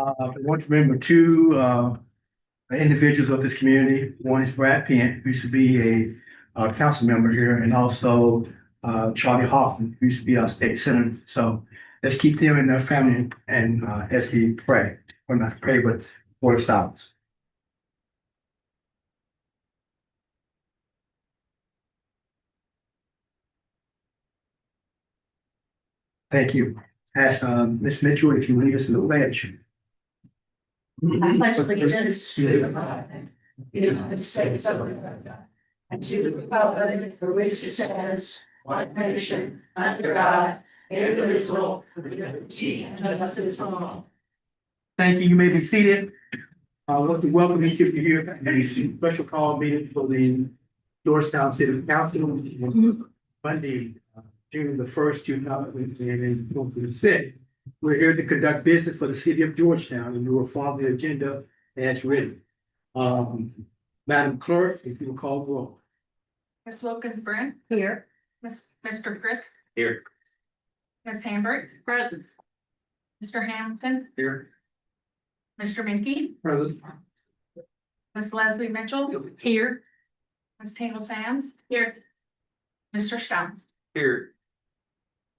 I want to remember two individuals of this community. One is Brad Pent, who used to be a council member here, and also Charlie Hoffman, who used to be our state senator. So let's keep them and their family and as we pray, or not pray, but word of silence. Thank you. Ask Ms. Mitchell if you lead us in the pledge. I pledge allegiance to the flag of the United States of America and to the republic for which it stands, one nation, under God, indivisible, with liberty and justice for all. Thank you. You may be seated. I'd like to welcome each of you here to a special call meeting for the Georgetown City Council Monday, June the 1st, 2026. We're here to conduct business for the city of Georgetown, and we will follow the agenda as written. Madam Clerk, if you will call the roll. Ms. Wilkins Brent. Here. Mr. Chris. Here. Ms. Hambrick. Present. Mr. Hamilton. Here. Mr. Minkey. Present. Ms. Leslie Mitchell. Here. Ms. Tingle Sands. Here. Mr. Stone. Here.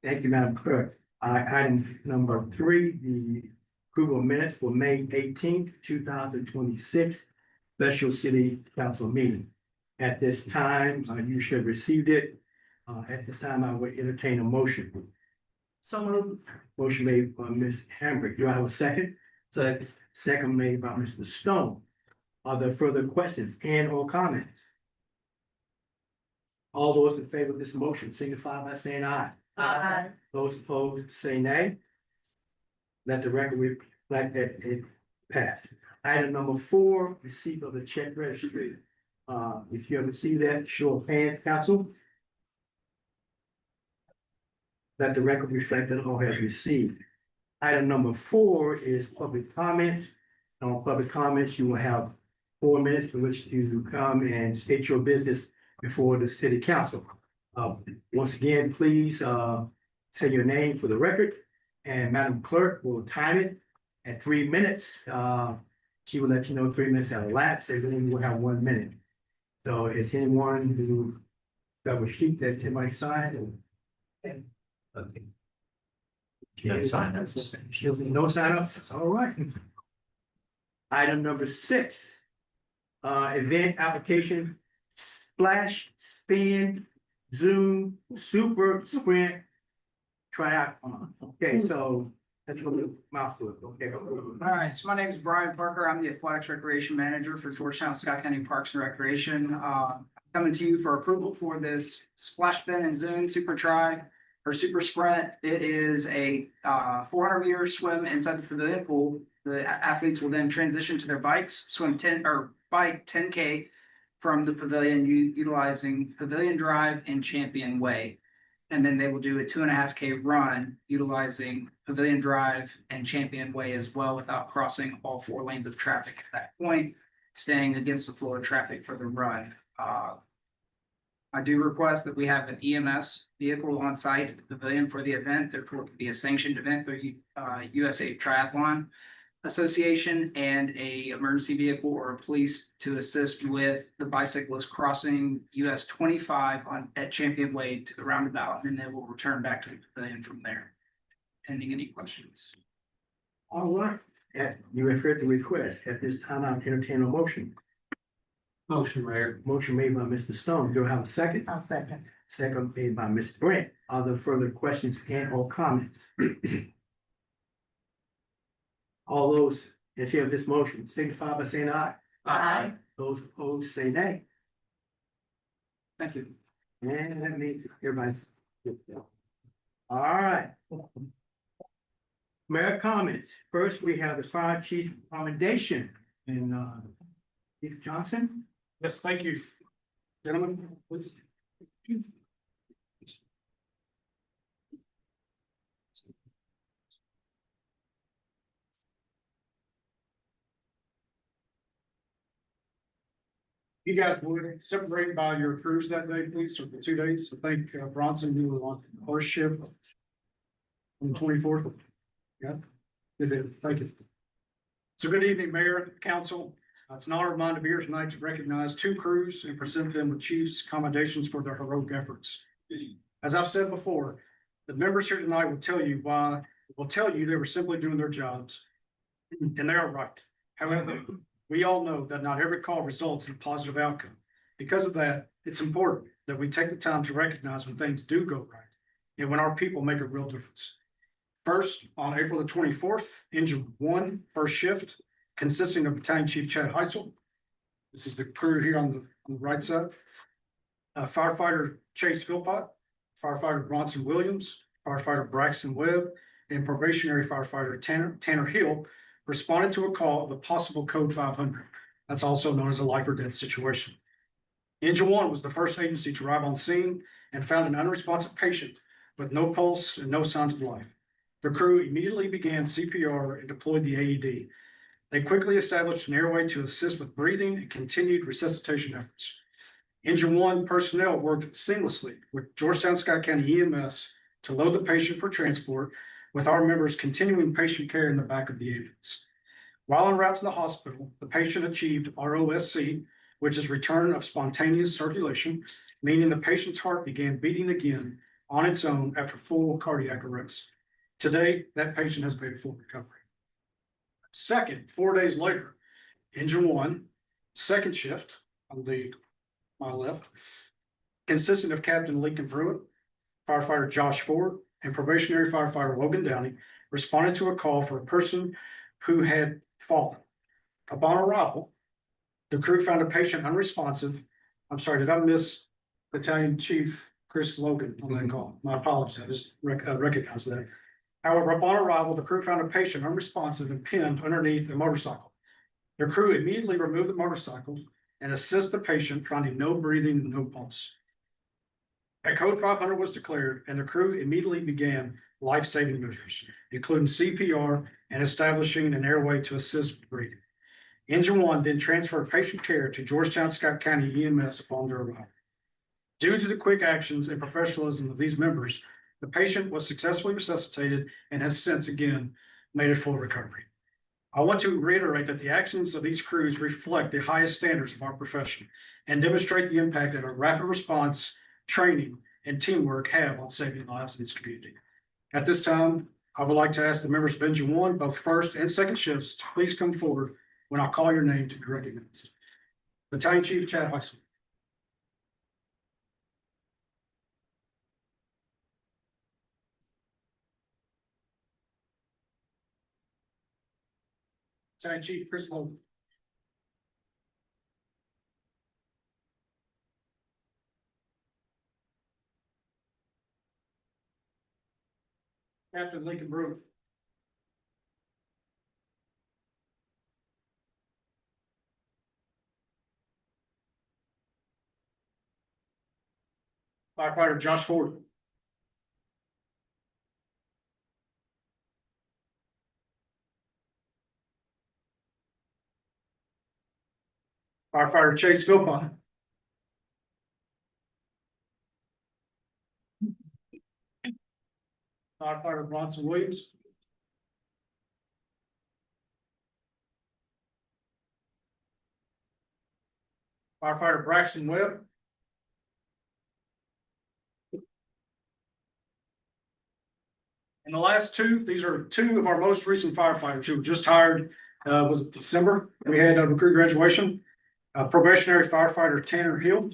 Thank you, Madam Clerk. Item number 3, the approval of minutes for May 18th, 2026, special city council meeting. At this time, you should have received it. At this time, I will entertain a motion. So moved. Motion made by Ms. Hambrick. Do I have a second? Second. Second made by Mr. Stone. Are there further questions and or comments? All those in favor of this motion signify by saying aye. Aye. Those opposed, say nay. Let the record reflect that it passed. Item number 4, receipt of the check registry. If you have received that, show of hands, council. Let the record reflect that all has received. Item number 4 is public comments. On public comments, you will have 4 minutes in which to come and state your business before the city council. Once again, please say your name for the record, and Madam Clerk will time it at 3 minutes. She will let you know 3 minutes have elapsed, and then we'll have 1 minute. So is anyone who got a sheet that they might sign? Okay. No sign-ups. No sign-ups, all right. Item number 6, event application, splash, spin, Zoom, super, sprint, triathlon. Okay, so that's a little mouthful. Okay. All right, so my name is Brian Parker. I'm the Athletics Recreation Manager for Georgetown Scott County Parks and Recreation. Coming to you for approval for this splash spin and zoom super sprint. It is a 400-meter swim inside the pavilion pool. The athletes will then transition to their bikes, swim 10K from the pavilion utilizing Pavilion Drive and Champion Way. And then they will do a 2.5K run utilizing Pavilion Drive and Champion Way as well, without crossing all 4 lanes of traffic at that point, staying against the flow of traffic for the run. I do request that we have an EMS vehicle on site at the pavilion for the event. Therefore, it could be a sanctioned event through USA Triathlon Association, and a emergency vehicle or a police to assist with the bicyclist crossing US 25 at Champion Way to the roundabout, and then they will return back to the pavilion from there. Pending any questions. All right, you referred to request. At this time, I'll entertain a motion. Motion, Mayor. Motion made by Mr. Stone. Do I have a second? I'll second. Second made by Mr. Brent. Are there further questions and or comments? All those in favor of this motion signify by saying aye. Aye. Those opposed, say nay. Thank you. And that means everybody's. All right. Mayor comments. First, we have the fire chief commendation, and Chief Johnson. Yes, thank you. Gentlemen, please. You guys were separated by your crews that day, please, or the 2 days. So thank Bronson, you were on horse ship on the 24th. Yeah, good day. Thank you. So good evening, Mayor, Council. It's an honor of mine to be here tonight to recognize two crews and present them with chief's commendations for their heroic efforts. As I've said before, the members here tonight will tell you they were simply doing their jobs. And they are right. However, we all know that not every call results in a positive outcome. Because of that, it's important that we take the time to recognize when things do go right and when our people make a real difference. First, on April the 24th, Engine 1, first shift, consisting of Battalion Chief Chad Heisel. This is the crew here on the right side. Firefighter Chase Philpott, firefighter Bronson Williams, firefighter Braxton Webb, and probationary firefighter Tanner Hill responded to a call of a possible code 500. That's also known as a life or death situation. Engine 1 was the first agency to arrive on scene and found an unresponsive patient with no pulse and no signs of life. The crew immediately began CPR and deployed the AED. They quickly established an airway to assist with breathing and continued resuscitation efforts. Engine 1 personnel worked seamlessly with Georgetown Scott County EMS to load the patient for transport, with our members continuing patient care in the back of the ambulance. While en route to the hospital, the patient achieved ROSC, which is return of spontaneous circulation, meaning the patient's heart began beating again on its own after full cardiac arrest. Today, that patient has made a full recovery. Second, 4 days later, Engine 1, second shift on my left, consisting of Captain Lincoln Pruitt, firefighter Josh Ford, and probationary firefighter Logan Downey, responded to a call for a person who had fallen. Upon arrival, the crew found a patient unresponsive. I'm sorry, did I miss Battalion Chief Chris Logan on that call? My apologies, I just recognized that. However, upon arrival, the crew found a patient unresponsive and pinned underneath a motorcycle. The crew immediately removed the motorcycle and assist the patient, finding no breathing and no pulse. A code 500 was declared, and the crew immediately began life-saving measures, including CPR and establishing an airway to assist with breathing. Engine 1 then transferred patient care to Georgetown Scott County EMS upon their arrival. Due to the quick actions and professionalism of these members, the patient was successfully resuscitated and has since again made a full recovery. I want to reiterate that the actions of these crews reflect the highest standards of our profession and demonstrate the impact that our rapid response, training, and teamwork have on saving lives in this community. At this time, I would like to ask the members of Engine 1, both first and second shifts, to please come forward when I call your name to be recognized. Battalion Chief Chad Heisel. Battalion Chief Chris Logan. Captain Lincoln Brewer. Firefighter Josh Ford. Firefighter Chase Philpott. Firefighter Bronson Williams. Firefighter Braxton Webb. And the last two, these are two of our most recent firefighters who were just hired, was it December? We had a recruit graduation. Probationary firefighter Tanner Hill.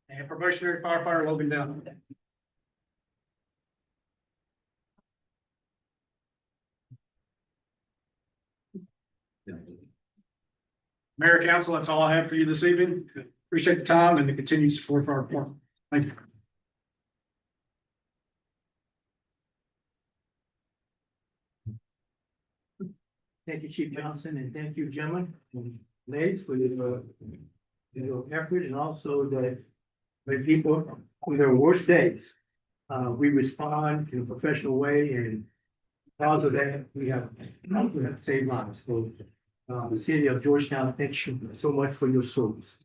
And probationary firefighter Logan Downey. Mayor, Council, that's all I have for you this evening. Appreciate the time and the continued support for our department. Thank you. Thank you, Chief Johnson, and thank you, gentlemen and ladies, for your effort, and also that when people on their worst days, we respond in a professional way, and because of that, we have saved lives. For the city of Georgetown, thank you so much for your service.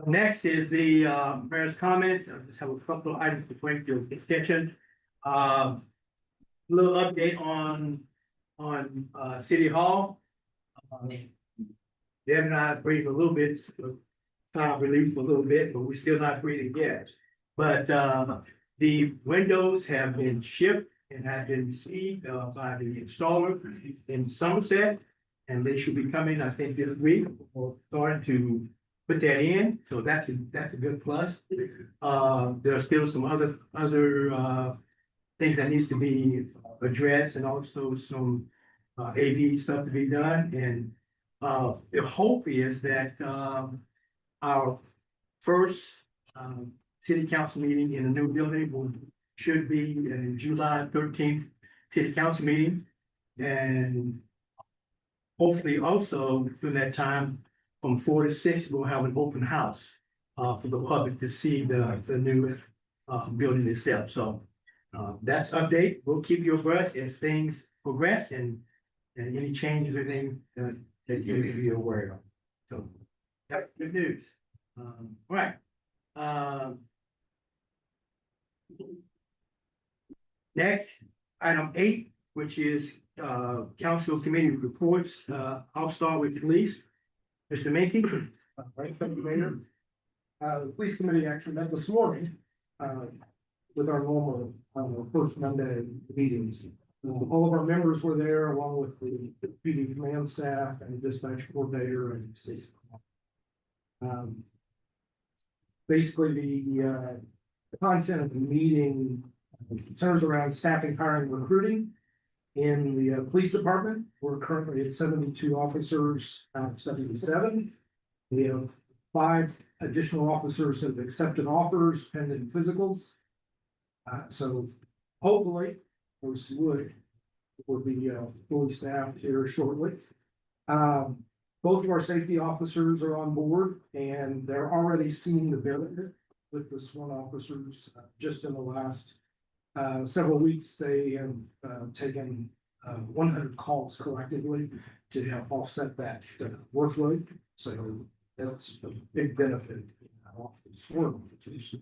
Next is the mayor's comments. I just have a couple of items to bring to your attention. Little update on City Hall. Deb and I breathed a little bit, sigh of relief a little bit, but we're still not breathing yet. But the windows have been shipped and have been received by the installer in Somerset. And they should be coming, I think, this week or starting to put that in. So that's a good plus. There are still some other things that needs to be addressed and also some AV stuff to be done. And the hope is that our first city council meeting in the new building should be in July 13th city council meeting. And hopefully also during that time from 4 to 6, we'll have an open house for the public to see the new building itself. So that's update. We'll keep you abreast as things progress and any changes or anything that you need to be aware of. So that's good news. Right. Next, item 8, which is council committee reports. I'll start with police. Mr. Mankey. Right, thank you, Mayor. The police committee actually met this morning, with our normal, first Monday meetings. All of our members were there along with the PD command staff and dispatch coordinator and Stacy. Basically, the content of the meeting centers around staffing, hiring, recruiting. In the police department, we're currently at 72 officers out of 77. We have 5 additional officers that have accepted offers pending physicals. So hopefully, we'll be fully staffed here shortly. Both of our safety officers are on board and they're already seeing the benefit with the sworn officers. Just in the last several weeks, they have taken 100 calls collectively to help offset that workload. So that's a big benefit. Sworn officers.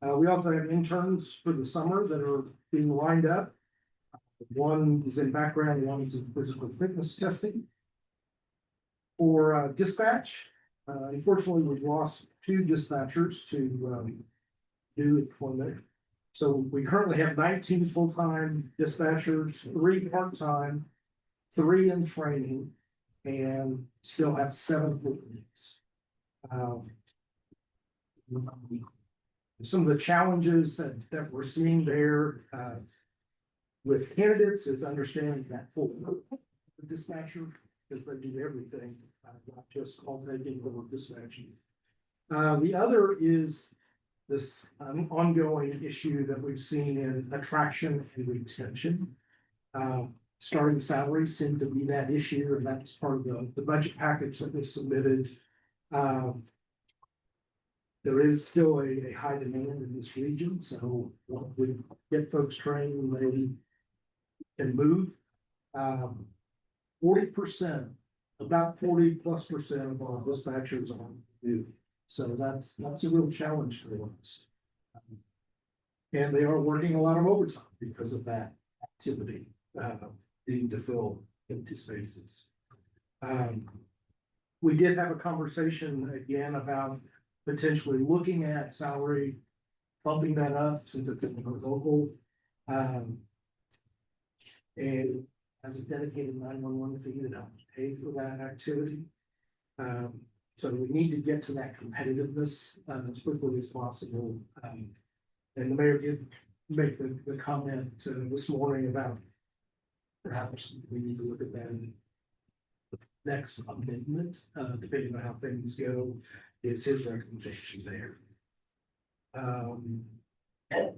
We also have interns for the summer that are being lined up. One is in background, one is in physical fitness testing. For dispatch, unfortunately, we've lost 2 dispatchers to new employment. So we currently have 19 full-time dispatchers, 3 part-time, 3 in training, and still have 7 openings. Some of the challenges that we're seeing there with candidates is understanding that full dispatcher, because they do everything, not just call taking or dispatching. The other is this ongoing issue that we've seen in attraction and retention. Starting salaries seem to be that issue, and that's part of the budget package that was submitted. There is still a high demand in this region, so once we get folks trained, they can move. 40%, about 40+% of our dispatchers are new. So that's a real challenge for us. And they are working a lot of overtime because of that activity, needing to fill empty spaces. We did have a conversation again about potentially looking at salary, bumping that up since it's in the local. And as a dedicated 911 fee that I'll pay for that activity. So we need to get to that competitiveness as quickly as possible. And the mayor did make the comment this morning about perhaps we need to look at that in the next amendment, depending on how things go, is his recommendation there. Let's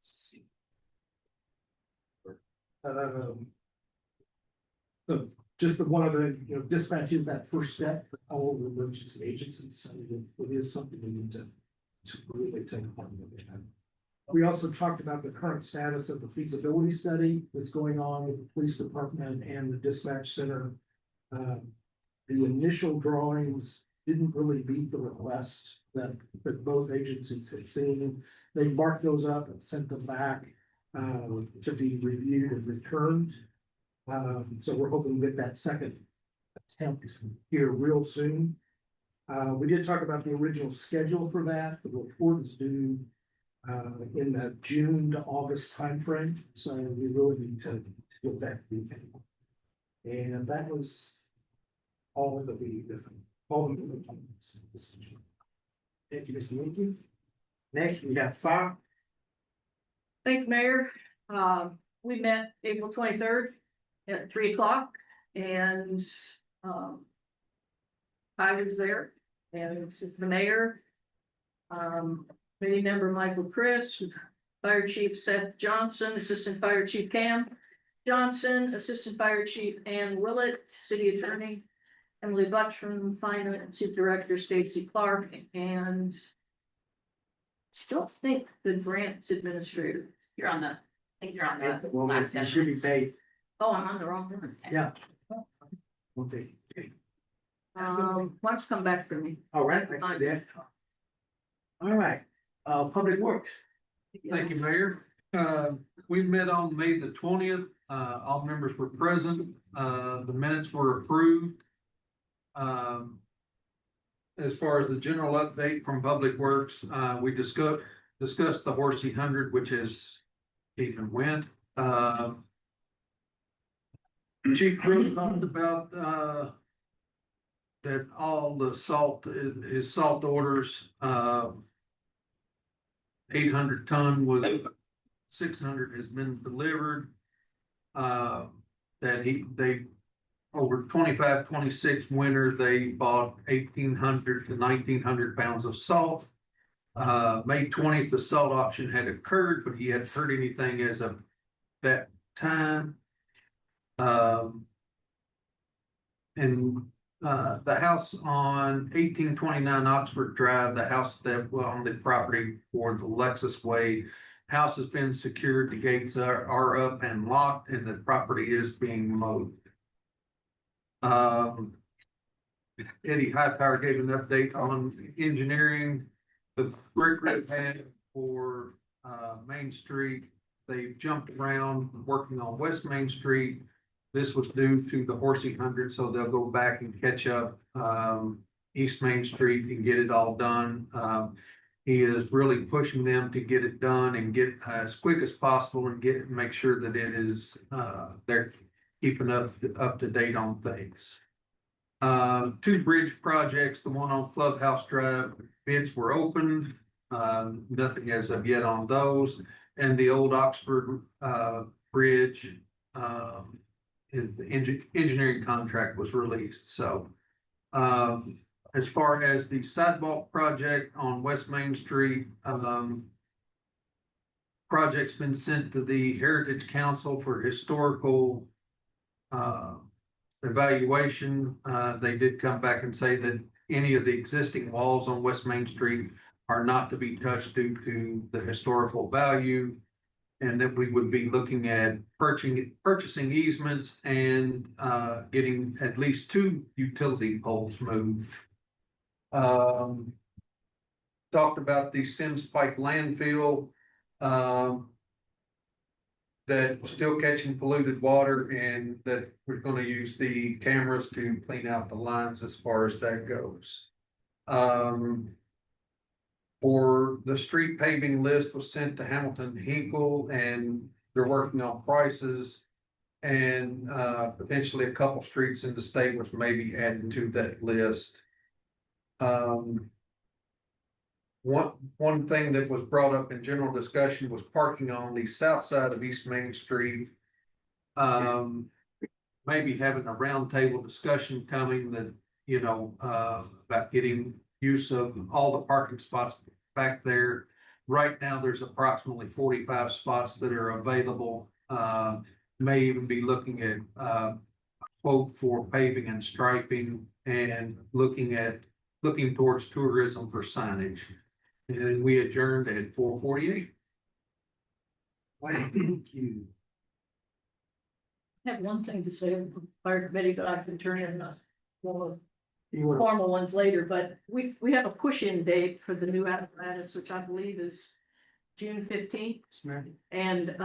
see. So just the one of the dispatch is that first step for all the emergency agencies. So it is something we need to really take a part of. We also talked about the current status of the feasibility study that's going on with the police department and the dispatch center. The initial drawings didn't really meet the request that both agencies had seen. They marked those up and sent them back to be reviewed and returned. So we're hoping to get that second attempt here real soon. We did talk about the original schedule for that. The report is due in the June to August timeframe, so we really need to get that. And that was all that we, all of the. Thank you, Mr. Lincoln. Next, we have fire. Thank you, Mayor. We met April 23rd at 3 o'clock and, I was there and the mayor, committee member Michael Chris, Fire Chief Seth Johnson, Assistant Fire Chief Cam Johnson, Assistant Fire Chief Ann Willett, City Attorney Emily Butchman, Finance Director Stacy Clark, and still think the grants administrator. You're on the, I think you're on the Well, last it should be sentence. paid. Oh, I'm on the wrong one. Yeah. Okay. Why don't you come back for me? All right, thank you, Dan. All right, Public Works. Thank you, Mayor. We met on May the 20th. All members were present. The minutes were approved. As far as the general update from Public Works, we discussed the Horsey 100, which is even went. Chief Crew talked about that all the salt, his salt orders, 800 ton was 600 has been delivered. That they over 25-26 winter, they bought 1,800 to 1,900 pounds of salt. May 20th, the salt auction had occurred, but he hadn't heard anything as of that time. And the house on 1829 Oxford Drive, the house that was on the property for the Lexus Way, house has been secured, the gates are up and locked, and the property is being mowed. Eddie Hightower gave an update on engineering, the brick red pad for Main Street. They jumped around working on West Main Street. This was due to the Horsey 100, so they'll go back and catch up East Main Street and get it all done. He is really pushing them to get it done and get as quick as possible and make sure that it is they're keeping up to date on things. 2 bridge projects, the one on Clubhouse Drive, bids were opened. Nothing as of yet on those. And the old Oxford Bridge, the engineering contract was released. So as far as the sidewalk project on West Main Street, project's been sent to the Heritage Council for historical evaluation. They did come back and say that any of the existing walls on West Main Street are not to be touched due to the historical value. And that we would be looking at purchasing easements and getting at least 2 utility poles moved. Talked about the Sims Pike landfill that still catching polluted water, and that we're going to use the cameras to clean out the lines as far as that goes. For the street paving list was sent to Hamilton Hinkle, and they're working on prices and potentially a couple streets in the state which may be added to that list. One thing that was brought up in general discussion was parking on the south side of East Main Street. Maybe having a roundtable discussion coming that, about getting use of all the parking spots back there. Right now, there's approximately 45 spots that are available. May even be looking at quote for paving and striping, and looking towards tourism for signage. And we adjourned at 4:48. Thank you. I have one thing to say, fire committee, but I can turn in more You want formal ones later, but we have a push-in date for the new apparatus, which I believe is June 15th. And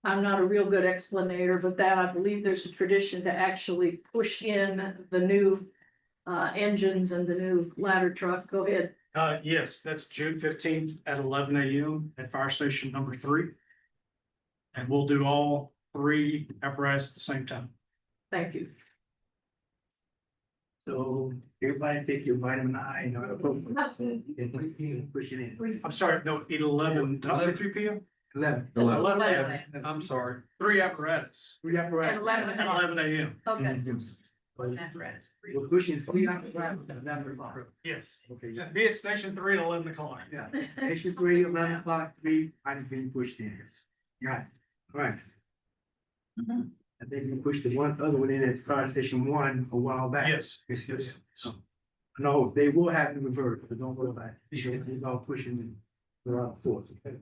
I'm not a real good explanator, but that I believe there's a tradition to actually push in the new engines and the new ladder truck. Go ahead. Yes, that's June 15th at 11 AM at Fire Station number 3. And we'll do all 3 apparatus at the same time. Thank you. So everybody take your vitamin I and push it in. I'm sorry, no, 11, did I say 3 PM? 11. 11 I'm sorry, 3 apparatus Three apparatus. at 11 AM. Okay. We're pushing 3 apparatus at 11 o'clock. Yes, Okay. just be at station 3 at 11 o'clock. Yeah. Station 3, 11 o'clock, 3 items being pushed in. Right, right. I think we pushed the one other one in at Fire Station 1 a while back. Yes, It's yes. just, no, they will have to revert, but don't worry about it. We're all pushing the force. Okay.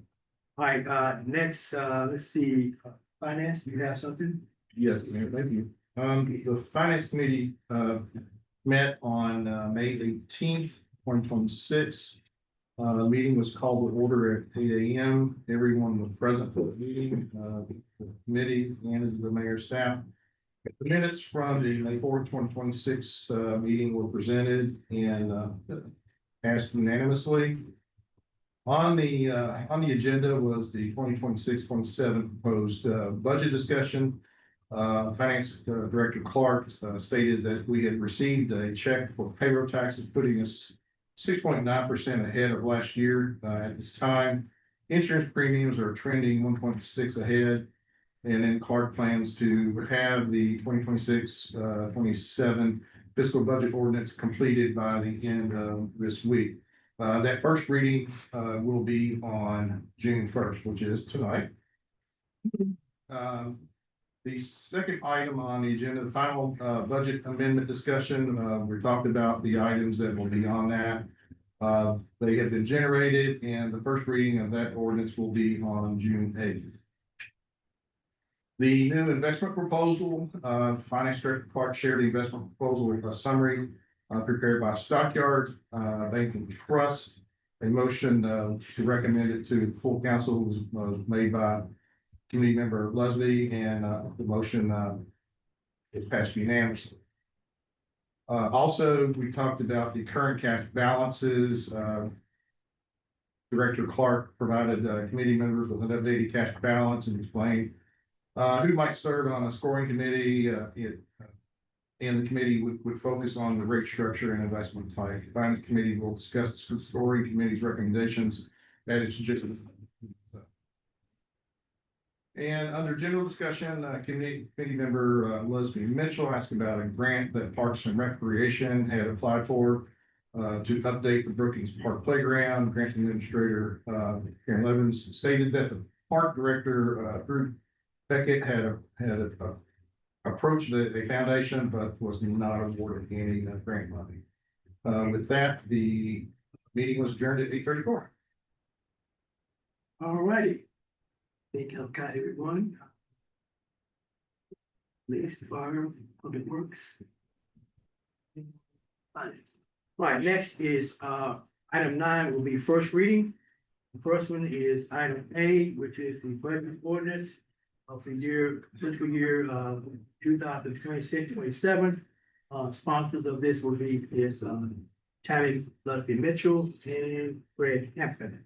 All right, next, let's see, finance, you have something? Yes, Mayor, thank you. The Finance Committee, met on, May 18th, 2026. The meeting was called to order at 8 AM. Everyone was present for the meeting, the committee and as the mayor's staff. The minutes from the May 4th, 2026, meeting were presented and, passed unanimously. On the agenda was the 2026-27 proposed, budget discussion. Finance Director Clark stated that we had received a check for payroll taxes, putting us 6.9% ahead of last year. At this time, insurance premiums are trending 1.6 ahead. And then Clark plans to have the 2026-27 fiscal budget ordinance completed by the end of this week. That first reading will be on June 1st, which is tonight. The second item on the agenda, the final budget amendment discussion, we talked about the items that will be on that. They have been generated and the first reading of that ordinance will be on June 8th. The new investment proposal, Finance Director Clark shared the investment proposal with a summary prepared by Stockyard Bank and Trust. A motion to recommend it to the full council was made by committee member Leslie, and the motion is passed unanimously. Also, we talked about the current cash balances. Director Clark provided committee members with an updated cash balance and explained who might serve on a scoring committee. And the committee would focus on the rate structure and investment type. The Finance Committee will discuss the scoring committee's recommendations at its agenda. And under general discussion, committee member Leslie Mitchell asked about a grant that Parks and Recreation had applied for to update the Brookings Park Playground. Grant administrator Karen Levins stated that the park director Drew Beckett had approached a foundation, but was not awarded any grant money. With that, the meeting was adjourned at 8:34. All righty. Thank you, got everyone. Police, fire, public works. Finance. All right, next is item 9 will be first reading. The first one is item A, which is the budget ordinance of the fiscal year 2026-27. Sponsors of this will be Tammy Leslie Mitchell and Fred Hampton.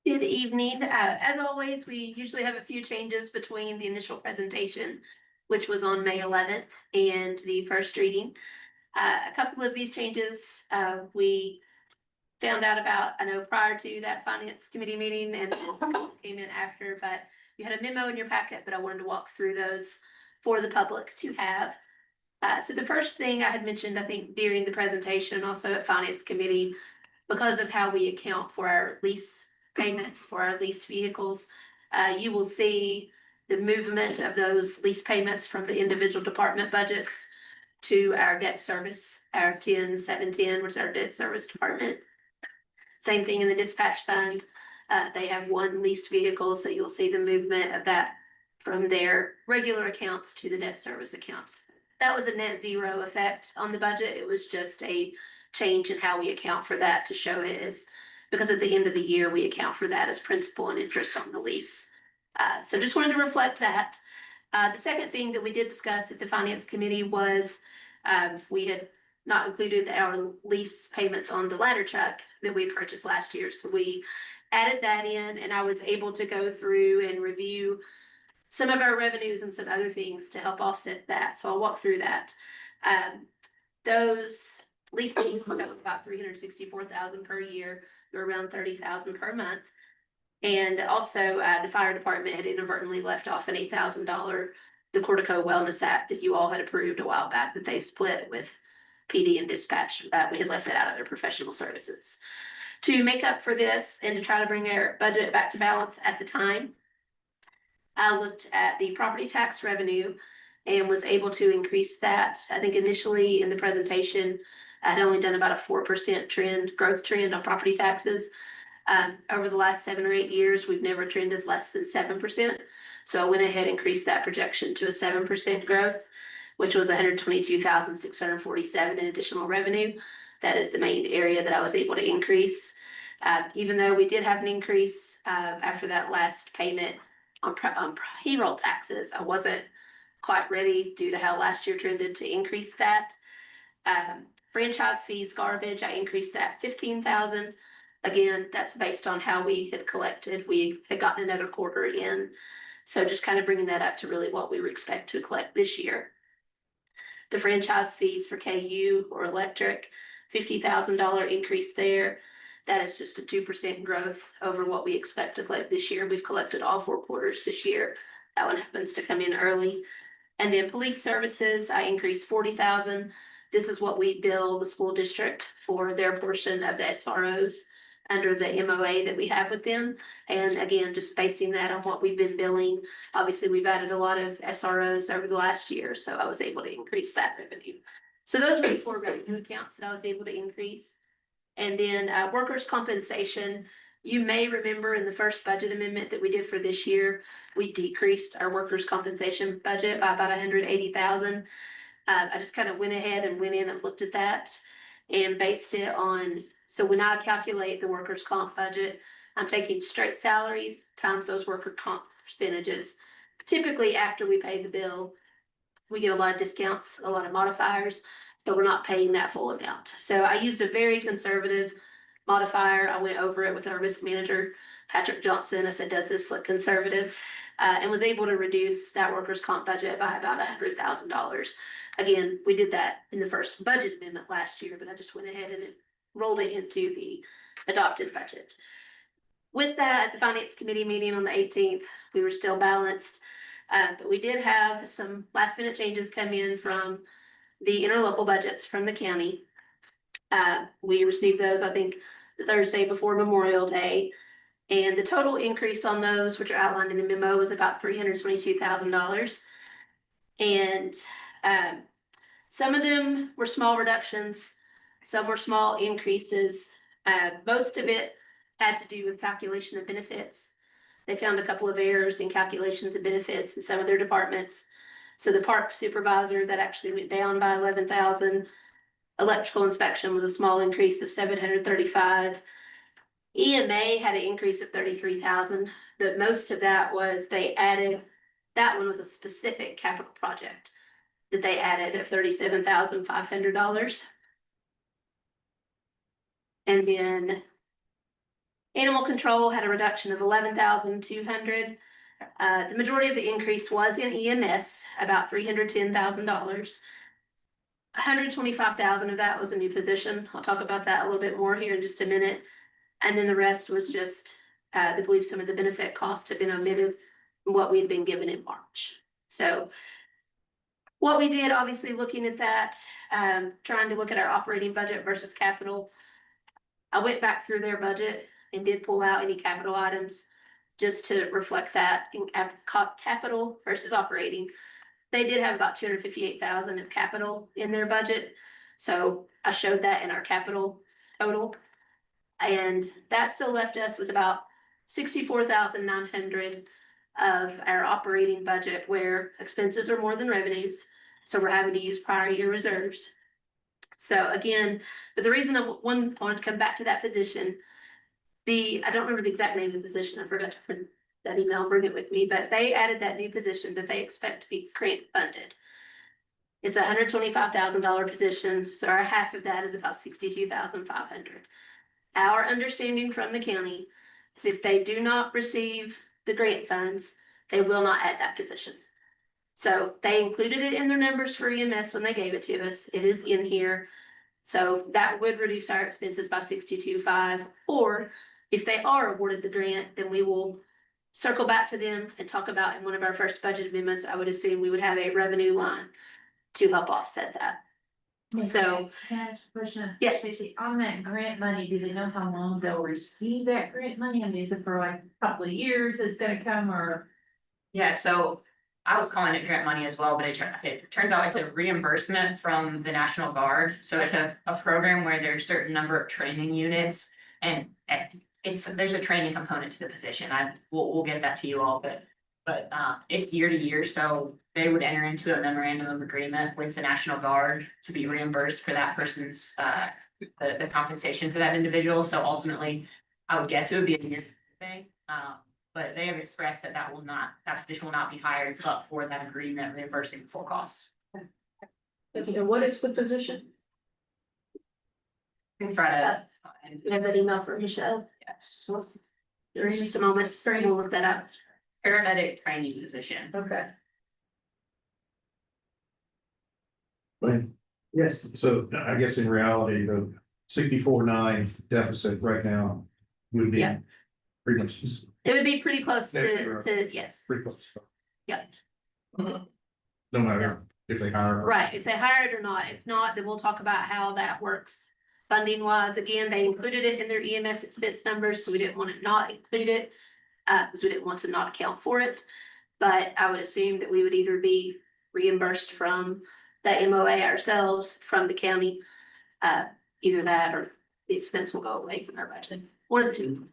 Good evening. As always, we usually have a few changes between the initial presentation, which was on May 11th, and the first reading. A couple of these changes we found out about, I know, prior to that Finance Committee meeting, and came in after, but you had a memo in your packet, but I wanted to walk through those for the public to have. So the first thing I had mentioned, I think, during the presentation and also at Finance Committee, because of how we account for our lease payments for our leased vehicles, you will see the movement of those lease payments from the individual department budgets to our debt service, our 10-710, which is our debt service department. Same thing in the dispatch fund. They have one leased vehicle, so you'll see the movement of that from their regular accounts to the debt service accounts. that was a net zero effect on the budget. It was just a change in how we account for that to show it as, because at the end of the year, we account for that as principal and interest on the lease. So just wanted to reflect that. The second thing that we did discuss at the finance committee was, we had not included our lease payments on the ladder truck that we purchased last year. So we added that in, and I was able to go through and review some of our revenues and some other things to help offset that. So I'll walk through that. Those lease payments were about $364,000 per year. They're around $30,000 per month. And also, the fire department had inadvertently left off an $8,000, the Cortico Wellness Act that you all had approved a while back that they split with PD and dispatch. We had left that out of their professional services. To make up for this and to try to bring their budget back to balance at the time, I looked at the property tax revenue and was able to increase that. I think initially in the presentation, I had only done about a 4% growth trend on property taxes. Over the last 7 or 8 years, we've never trended less than 7%. So I went ahead and increased that projection to a 7% growth, which was 122,647 in additional revenue. That is the main area that I was able to increase. Even though we did have an increase after that last payment on payroll taxes, I wasn't quite ready due to how last year trended to increase that. Franchise fees, garbage, I increased that 15,000. Again, that's based on how we had collected. We had gotten another quarter in. So just kind of bringing that up to really what we would expect to collect this year. The franchise fees for KU or electric, $50,000 increase there. That is just a 2% growth over what we expect to collect this year. We've collected all 4 quarters this year. That one happens to come in early. And then police services, I increased 40,000. This is what we bill the school district for their portion of the SROs under the MOA that we have with them. And again, just basing that on what we've been billing. Obviously, we've added a lot of SROs over the last year, so I was able to increase that revenue. So those were the 4 revenue accounts that I was able to increase. And then workers' compensation, you may remember in the first budget amendment that we did for this year, we decreased our workers' compensation budget by about 180,000. I just kind of went ahead and went in and looked at that and based it on, so when I calculate the workers' comp budget, I'm taking straight salaries times those worker comp percentages. Typically after we pay the bill, we get a lot of discounts, a lot of modifiers, so we're not paying that full amount. So I used a very conservative modifier. I went over it with our risk manager, Patrick Johnson. I said, does this look conservative? And was able to reduce that workers' comp budget by about $100,000. Again, we did that in the first budget amendment last year, but I just went ahead and rolled it into the adopted budget. With that, at the finance committee meeting on the 18th, we were still balanced, but we did have some last minute changes come in from the interlocal budgets from the county. We received those, I think, the Thursday before Memorial Day. And the total increase on those, which are outlined in the memo, was about $322,000. And some of them were small reductions, some were small increases. Most of it had to do with calculation of benefits. They found a couple of errors in calculations of benefits in some of their departments. So the park supervisor, that actually went down by 11,000. Electrical inspection was a small increase of 735. EMA had an increase of 33,000, but most of that was they added, that one was a specific capital project that they added of $37,500. And then animal control had a reduction of 11,200. The majority of the increase was in EMS, about $310,000. 125,000 of that was a new position. I'll talk about that a little bit more here in just a minute. And then the rest was just, I believe some of the benefit costs have been omitted from what we had been given in March. So what we did, obviously looking at that, trying to look at our operating budget versus capital. I went back through their budget and did pull out any capital items just to reflect that in capital versus operating. They did have about 258,000 of capital in their budget. So I showed that in our capital total. And that still left us with about 64,900 of our operating budget where expenses are more than revenues. So we're having to use prior year reserves. So again, but the reason I wanted to come back to that position, I don't remember the exact name of the position. I forgot to print that email, bring it with me, but they added that new position that they expect to be grant funded. It's a $125,000 position, so our half of that is about $62,500. Our understanding from the county is if they do not receive the grant funds, they will not add that position. So they included it in their numbers for EMS when they gave it to us. It is in here. So that would reduce our expenses by 62.5. Or if they are awarded the grant, then we will circle back to them and talk about in one of our first budget amendments. I would assume we would have a revenue line to help offset that. So, Can I ask a question? yes. Stacey, on that grant money, do they know how long they'll receive that grant money? I mean, is it for like a couple of years it's gonna come or? Yeah, so I was calling it grant money as well, but it turns out it's a reimbursement from the National Guard. So it's a program where there's a certain number of training units and there's a training component to the position. We'll get that to you all, but it's year to year, so they would enter into a memorandum of agreement with the National Guard to be reimbursed for that person's the compensation for that individual. So ultimately, I would guess it would be a year thing. But they have expressed that that position will not be hired but for that agreement reimbursing full costs. And what is the position? We can try to find, We have that email from Michelle. yes, There's just a moment. We'll look that up. paramedic training position. Okay. Yes, So I guess in reality, the 64.9 deficit right now would be Yeah. pretty much just It would be pretty close Next to yes. pretty close. Yeah. No matter if they hire. Right, if they hire it or not. If not, then we'll talk about how that works. Funding wise, again, they included it in their EMS expense numbers, so we didn't want to not include it. Because we didn't want to not account for it. But I would assume that we would either be reimbursed from that MOA ourselves from the county. Either that or the expense will go away from our budget, one of the two.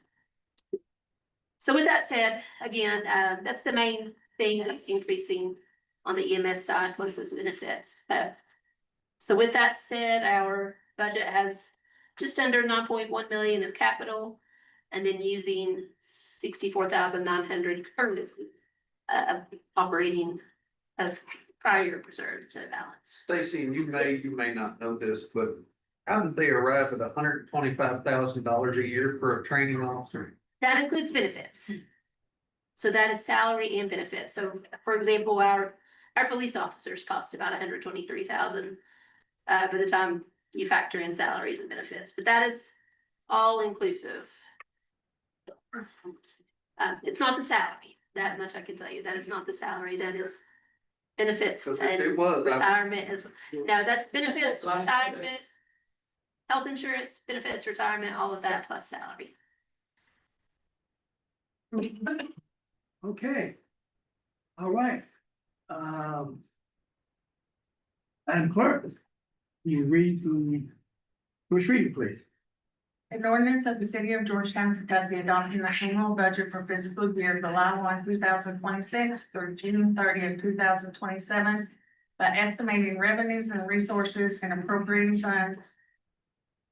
So with that said, again, that's the main thing that's increasing on the EMS side, plus those benefits. So with that said, our budget has just under 9.1 million of capital, and then using 64,900 currently of operating of prior reserve to balance. Stacy, and you may not know this, but how did they arrive at $125,000 a year for a training officer? That includes benefits. So that is salary and benefits. So for example, our police officers cost about 123,000 by the time you factor in salaries and benefits, but that is all inclusive. It's not the salary, that much I can tell you. That is not the salary, that is benefits 'Cause and it was, retirement as well. No, that's benefits, retirement, health insurance, benefits, retirement, all of that plus salary. okay. All right. Madam Clerk, you read the first reading, please. An ordinance of the city of Georgetown, Kentucky, adopting the annual budget for fiscal year July 1, 2026 through June 30th, 2027. By estimating revenues and resources and appropriating funds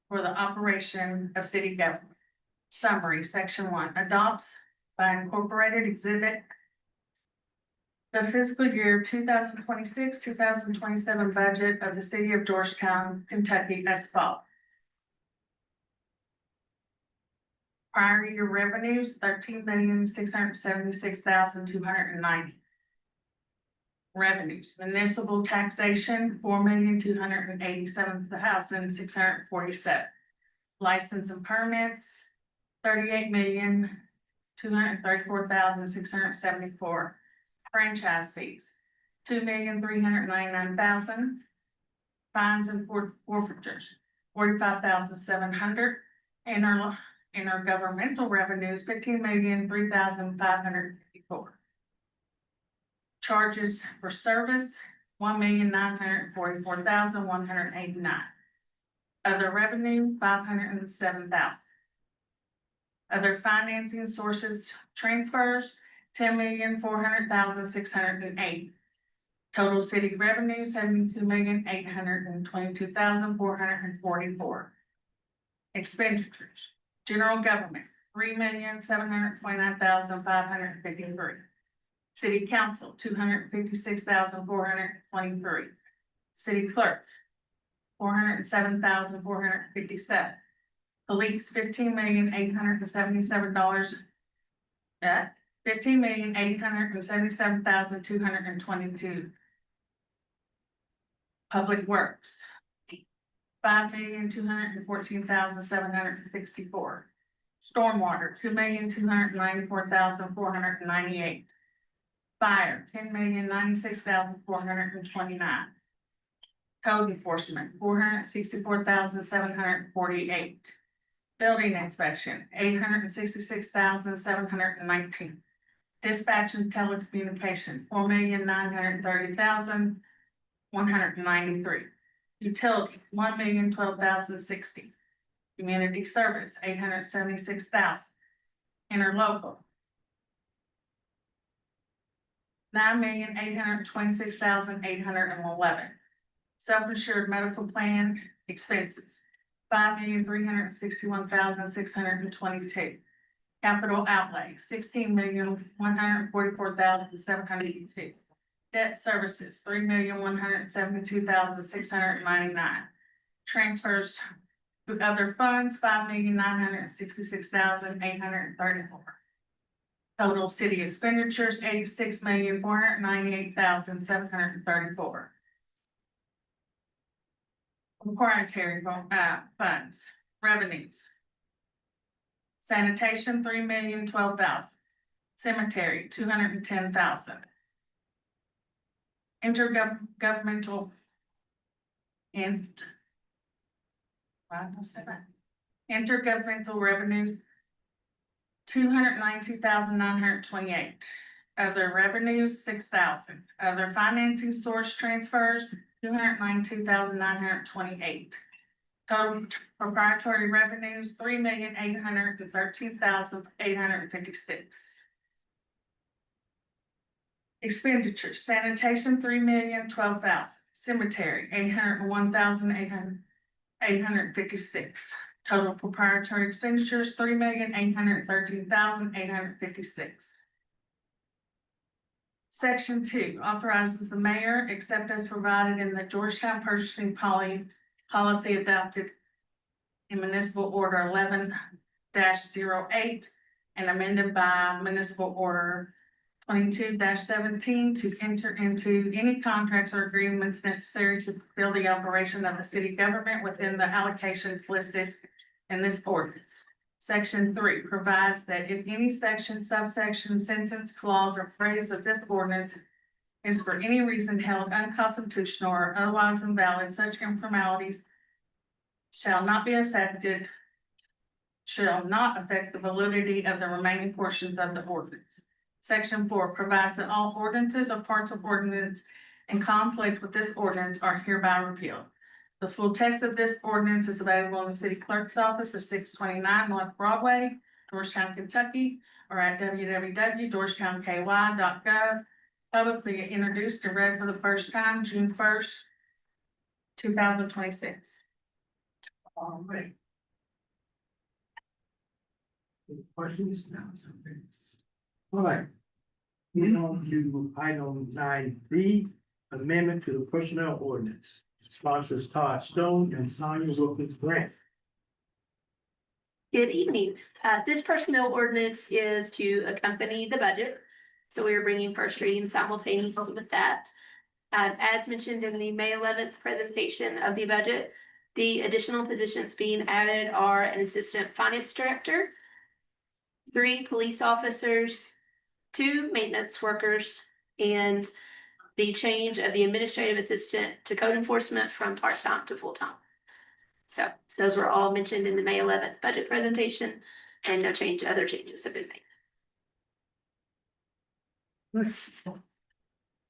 for the operation of city government. Summary, section 1, adopts by incorporated exhibit the fiscal year 2026-2027 budget of the city of Georgetown, Kentucky as follows. Prior year revenues, $13,676,290. Revenues, municipal taxation, $4,287,647. License and permits, $38,234,674. Franchise fees, $2,399,000. Fines and forfeitures, $45,700. Intergovernmental revenues, $15,003,554. Charges for service, $1,944,189. Other revenue, $507,000. Other financing sources, transfers, $10,400,680. Total city revenue, 72,822,444. Expenditures, general government, 3,729,553. City council, 256,423. City clerk, 407,457. Police, $15,877. $15,877,222. Public Works, $5,214,764. Stormwater, $2,294,498. Fire, $10,096,429. Code enforcement, $464,748. Building inspection, $866,719. Dispatch and telecommunications, $4,930,193. Utility, $1,012,060. Community service, $876,000. Interlocal, $9,826,811. Self-insured medical plan expenses, $5,361,622. Capital outlay, $16,144,702. Debt services, $3,172,699. Transfers to other funds, $5,966,834. Total city expenditures, $86,498,734. Proprietary funds, revenues. Sanitation, $3,012,000. Cemetery, $210,000. Intergovernmental and intergovernmental revenue, $292,928. Other revenues, $6,000. Other financing source transfers, $292,928. Total proprietary revenues, $3,813,856. Expenditures, sanitation, $3,012,000. Cemetery, $801,856. Total proprietary expenditures, $3,813,856. Section 2 authorizes the mayor, except as provided in the Georgetown purchasing policy adopted in municipal order 11-08 and amended by municipal order 22-17 to enter into any contracts or agreements necessary to fulfill the operation of the city government within the allocations listed in this ordinance. Section 3 provides that if any section, subsection, sentence, clause, or phrase of this ordinance is for any reason held unconstitutional or otherwise invalid, such informalities shall not affect the validity of the remaining portions of the ordinance. Section 4 provides that all ordinances or parts of ordinance in conflict with this ordinance are hereby repealed. The full text of this ordinance is available in the city clerk's office at 629 North Broadway, Georgetown, Kentucky, or at www.georgetownky.gov. Publicly introduced and read for the first time, June 1st, 2026. All right. Any questions? All right. Moving on to item 9B, amendment to the personnel ordinance. Sponsors Todd Stone and Sonia Wilkins Grant. Good evening. This personnel ordinance is to accompany the budget. So we are bringing first reading simultaneously with that. As mentioned in the May 11th presentation of the budget, the additional positions being added are an assistant finance director, 3 police officers, 2 maintenance workers, and the change of the administrative assistant to code enforcement from part-time to full-time. So those were all mentioned in the May 11th budget presentation, and no other changes have been made.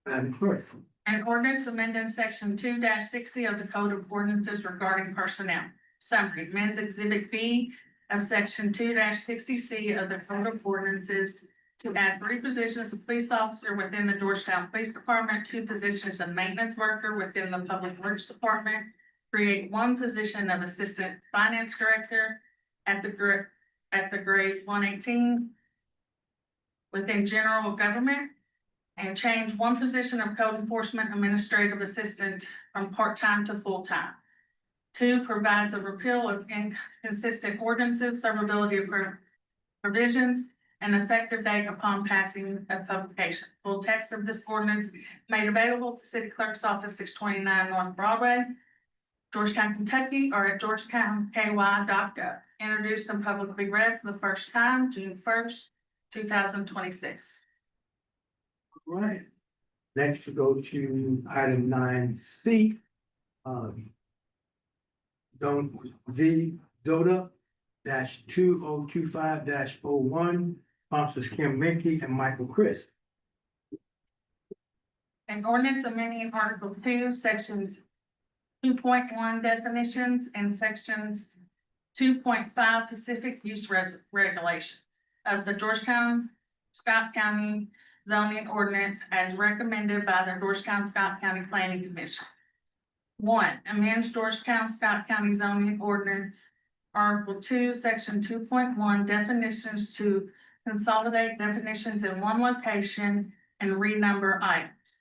Madam Clerk. An ordinance amending section 2-60 of the Code of Ordinances regarding personnel. Summary, men's exhibit B of section 2-60C of the Code of Ordinances to add 3 positions of police officer within the Georgetown Police Department, 2 positions of maintenance worker within the Public Works Department, create 1 position of assistant finance director at the grade 118 within general government, and change 1 position of code enforcement administrative assistant from part-time to full-time. 2, provides a repeal of inconsistent ordinances, severability of provisions, and effective date upon passing of publication. Full text of this ordinance made available at the city clerk's office, 629 North Broadway, Georgetown, Kentucky, or at georgetownky.gov. Introduced and publicly read for the first time, June 1st, 2026. All right. Next, we go to item 9C. Dota -2025-01, sponsors Kim Menke and Michael Chris. An ordinance amending Article 2, Section 2.1 definitions and Sections 2.5 Pacific Use Regulations of the Georgetown, Scott County zoning ordinance as recommended by the Georgetown, Scott County Planning Commission. 1, amends Georgetown, Scott County zoning ordinance, Article 2, Section 2.1 definitions to consolidate definitions in 1 location and renumber items.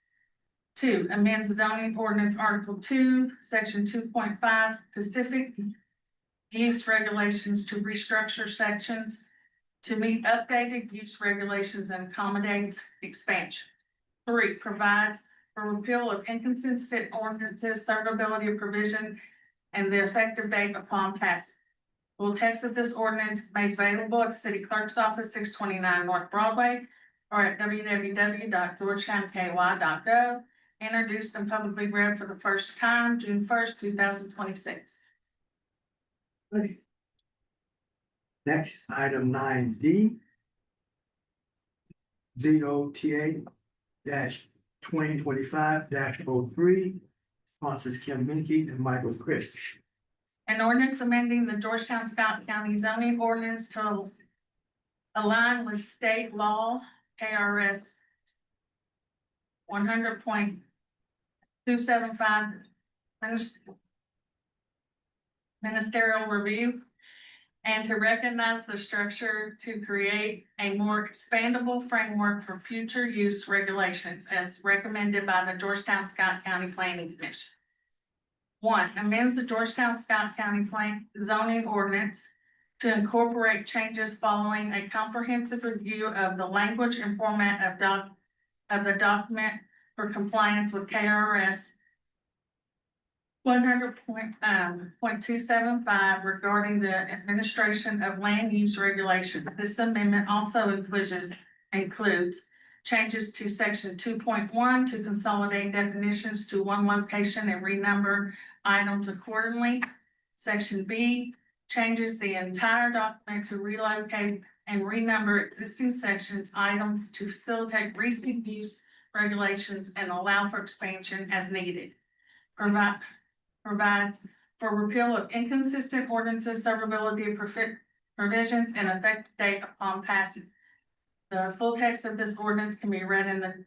2, amends zoning ordinance Article 2, Section 2.5 Pacific use regulations to restructure sections to meet updated use regulations and accommodate expansion. 3, provides for repeal of inconsistent ordinances, severability of provision, and the effective date upon passage. Full text of this ordinance made available at the city clerk's office, 629 North Broadway, or at www.georgetownky.gov. Introduced and publicly read for the first time, June 1st, 2026. Next, item 9D. ZOTA-2025-03, sponsors Kim Menke and Michael Chris. An ordinance amending the Georgetown, Scott County zoning ordinance to align with state law, KRS 100.275 ministerial review, and to recognize the structure to create a more expandable framework for future use regulations as recommended by the Georgetown, Scott County Planning Commission. 1, amends the Georgetown, Scott County zoning ordinance to incorporate changes following a comprehensive review of the language and format of the document for compliance with KRS 100.275 regarding the administration of land use regulations. This amendment also includes changes to section 2.1 to consolidate definitions to 1 location and renumber items accordingly. Section B changes the entire document to relocate and renumber existing sections items to facilitate recent use regulations and allow for expansion as needed. Provides for repeal of inconsistent ordinances, severability of provisions, and effective date upon passage. The full text of this ordinance can be read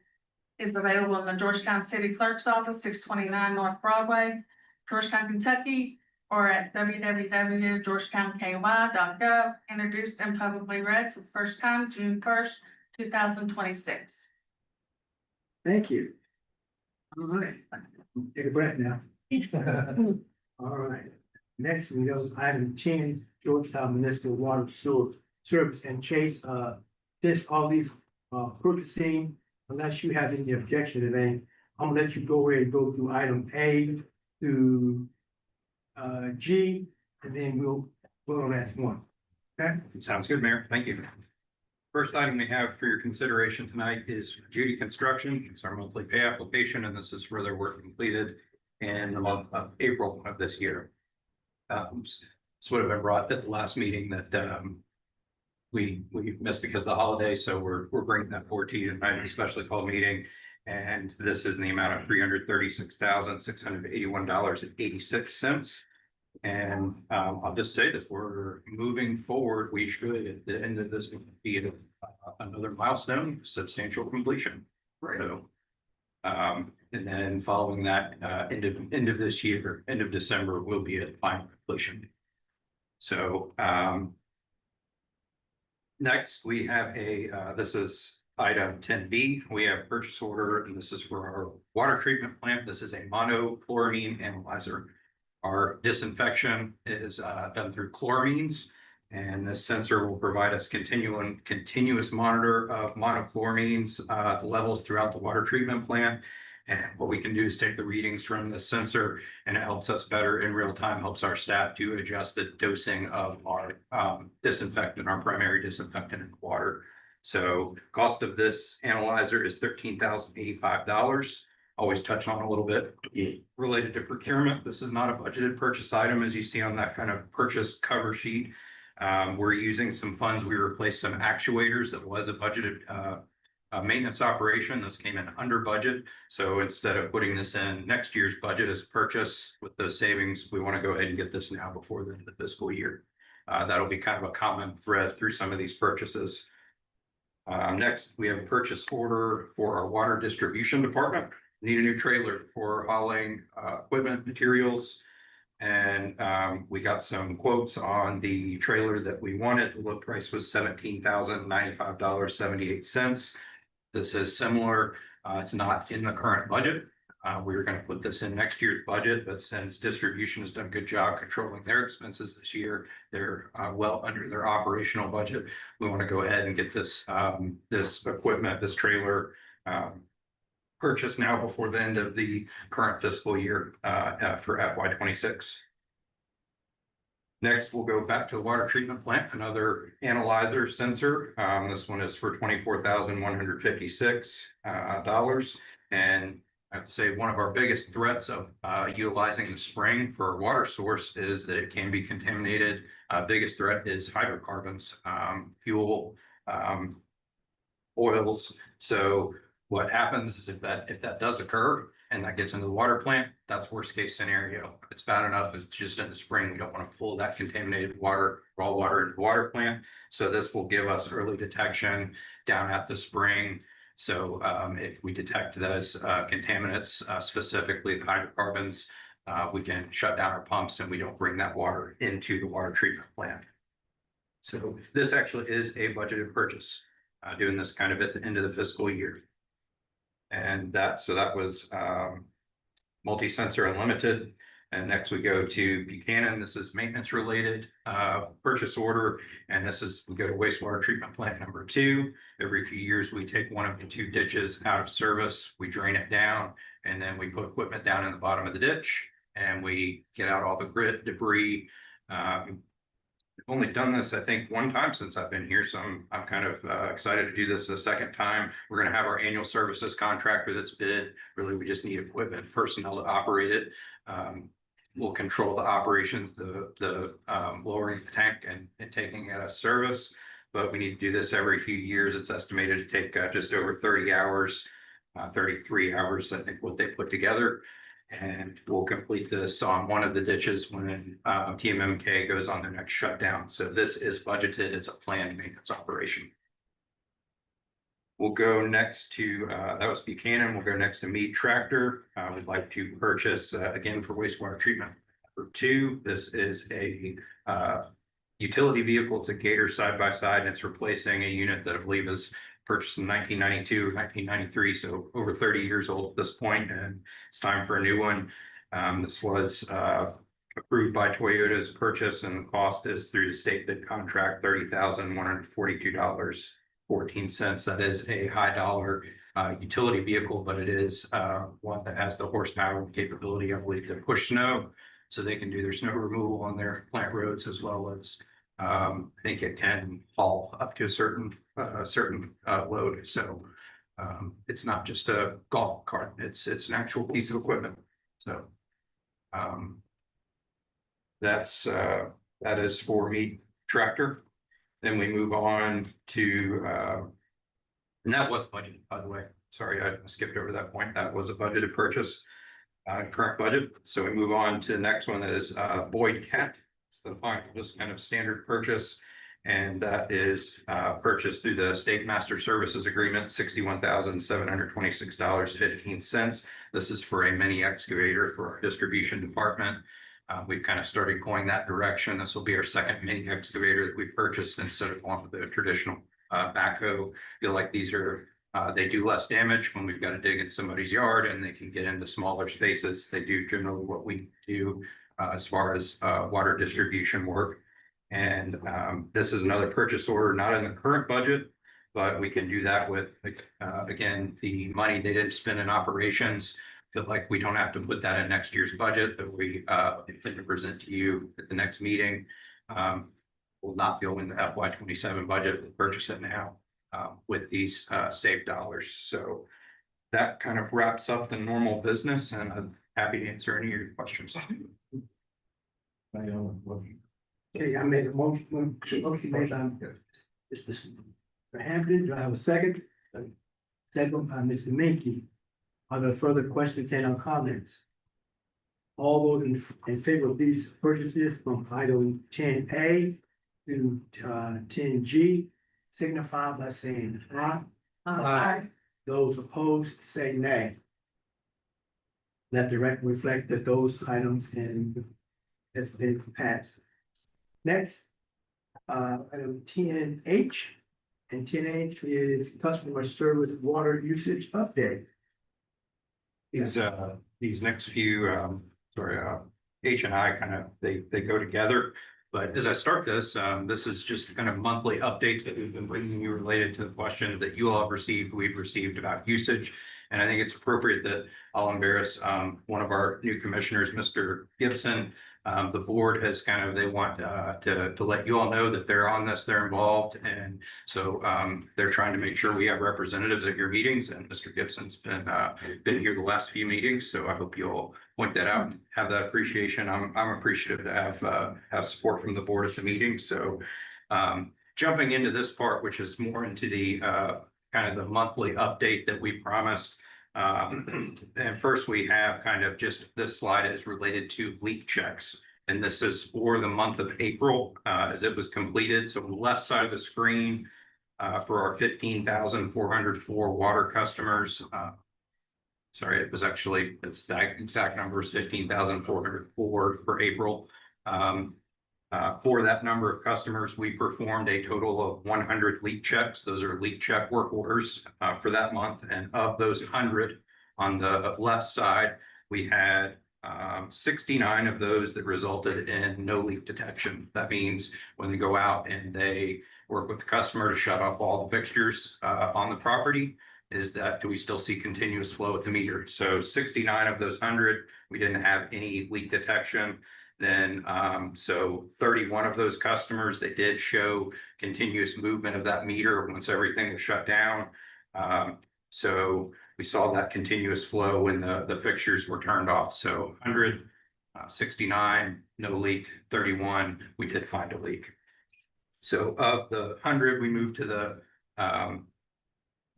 is available in the Georgetown City Clerk's Office, 629 North Broadway, Georgetown, Kentucky, or at www.georgetownky.gov. Introduced and publicly read for the first time, June 1st, 2026. Thank you. All right, take a breath now. All right, next we go to item 10, Georgetown Municipal Water Sewer Service and Chase. Since all these purchasing, unless you have any objection to that, I'm gonna let you go ahead and go through item A to G, and then we'll vote on that one. Okay? Sounds good, Mayor. Thank you. First item we have for your consideration tonight is Judy Construction. It's our monthly pay application, and this is for their work completed in the month of April of this year. This would have been brought at the last meeting that we missed because of the holiday, so we're bringing that forward to you tonight, a specially called meeting. And this is in the amount of $336,681.86. And I'll just say this, we're moving forward. We should, at the end of this, be at another milestone, substantial completion. Right. So, and then following that, end of this year, end of December, will be at final completion. So, next we have this is item 10B. We have purchase order, and this is for our water treatment plant. This is a monochloramine analyzer. Our disinfection is done through chloramines, and this sensor will provide us continuous monitor of monochloramines, the levels throughout the water treatment plant. And what we can do is take the readings from the sensor, and it helps us better in real time, helps our staff to adjust the dosing of our disinfectant, our primary disinfectant in the water. So cost of this analyzer is $13,085. Always touch on a little bit related to procurement. This is not a budgeted purchase item, as you see on that kind of purchase cover sheet. We're using some funds. We replaced some actuators that was a budgeted maintenance operation. This came in under budget. So instead of putting this in next year's budget as purchase with those savings, we want to go ahead and get this now before the end of the fiscal year. That'll be kind of a common thread through some of these purchases. Next, we have a purchase order for our water distribution department. Need a new trailer for hauling equipment, materials. And we got some quotes on the trailer that we wanted. The low price was $17,095.78. This is similar. It's not in the current budget. We were going to put this in next year's budget, but since distribution has done a good job controlling their expenses this year, they're well under their operational budget. We want to go ahead and get this this equipment, this trailer purchased now before the end of the current fiscal year for FY26. Next, we'll go back to the water treatment plant, another analyzer sensor. This one is for $24,156. And I'd say one of our biggest threats of utilizing the spring for a water source is that it can be contaminated. Biggest threat is hydrocarbons, fuel, oils. So what happens is if that does occur and that gets into the water plant, that's worst case scenario. It's bad enough. It's just in the spring. We don't want to pull that contaminated water, raw water into the water plant. So this will give us early detection down at the spring. So if we detect those contaminants, specifically the hydrocarbons, we can shut down our pumps and we don't bring that water into the water treatment plant. So this actually is a budgeted purchase, doing this kind of at the end of the fiscal year. And that was multi-sensor unlimited. And next we go to Buchanan. This is maintenance related purchase order. And we go to wastewater treatment plant number 2. Every few years, we take one of the 2 ditches out of service. We drain it down, and then we put equipment down in the bottom of the ditch, and we get out all the grit, debris. I've only done this, I think, one time since I've been here, so I'm kind of excited to do this a second time. We're going to have our annual services contractor that's bid. Really, we just need equipment, personnel to operate it. We'll control the operations, the lowering the tank and taking it out of service. But we need to do this every few years. It's estimated to take just over 30 hours, 33 hours, I think, what they put together. And we'll complete this on one of the ditches when TMMK goes on their next shutdown. So this is budgeted. It's a planned maintenance operation. We'll go next to, that was Buchanan. We'll go next to Mead Tractor. We'd like to purchase, again, for wastewater treatment. Number 2, this is a utility vehicle. It's a Gator side-by-side, and it's replacing a unit that I believe is purchased in 1992 or 1993, so over 30 years old at this point, and it's time for a new one. This was approved by Toyota's purchase, and the cost is through the state bid contract, $30,142.14. That is a high dollar utility vehicle, but it is one that has the horsepower and capability, I believe, to push snow, so they can do their snow removal on their plant roads, as well as I think it can haul up to a certain load. So it's not just a golf cart, it's an actual piece of equipment. So that is for Mead Tractor. Then we move on to and that was budgeted, by the way. Sorry, I skipped over that point. That was a budgeted purchase. current budget. So we move on to the next one that is Boyd Cat. It's the final, just kind of standard purchase. And that is purchased through the State Master Services Agreement, $61,726.15. This is for a mini excavator for our distribution department. We've kind of started going that direction. This will be our second mini excavator that we purchased instead of one with the traditional backhoe. Feel like these are they do less damage when we've got to dig in somebody's yard, and they can get into smaller spaces. They do generally what we do as far as water distribution work. And this is another purchase order, not in the current budget, but we can do that with, again, the money they didn't spend in operations. Feel like we don't have to put that in next year's budget, that we intend to present to you at the next meeting. Will not go in the FY 27 budget, we'll purchase it now with these saved dollars. So that kind of wraps up the normal business, and I'm happy to answer any of your questions. Okay, I made a motion made by Mr. Hampton. Do I have a second? Second by Mr. Minky. Are there further questions and/or comments? All those in favor of these purchases from item 10A to 10G signify by saying aye. Aye. Those opposed, say nay. Let the record reflect that those items has been passed. Next, item 10H, and 10H is customer service water usage update. These next few, H and I kind of, they go together. But as I start this, this is just kind of monthly updates that we've been bringing you related to the questions that you all have received, we've received about usage. And I think it's appropriate that I'll embarrass one of our new commissioners, Mr. Gibson. The board has kind of, they want to let you all know that they're on this, they're involved. And so they're trying to make sure we have representatives at your meetings, and Mr. Gibson's been here the last few meetings. So I hope you'll point that out, and have that appreciation. I'm appreciative to have support from the board at the meeting. So jumping into this part, which is more into the kind of the monthly update that we promised. And first we have kind of just, this slide is related to leak checks. And this is for the month of April as it was completed. So on the left side of the screen for our 15,404 water customers. Sorry, it was actually, it's the exact number is 15,404 for April. For that number of customers, we performed a total of 100 leak checks. Those are leak check work orders for that month. And of those 100 on the left side, we had 69 of those that resulted in no leak detection. That means when they go out and they work with the customer to shut off all the fixtures on the property, is that do we still see continuous flow at the meter? So 69 of those 100, we didn't have any leak detection. Then so 31 of those customers, they did show continuous movement of that meter once everything was shut down. So we saw that continuous flow when the fixtures were turned off. So 100, 69, no leak, 31, we did find a leak. So of the 100, we moved to the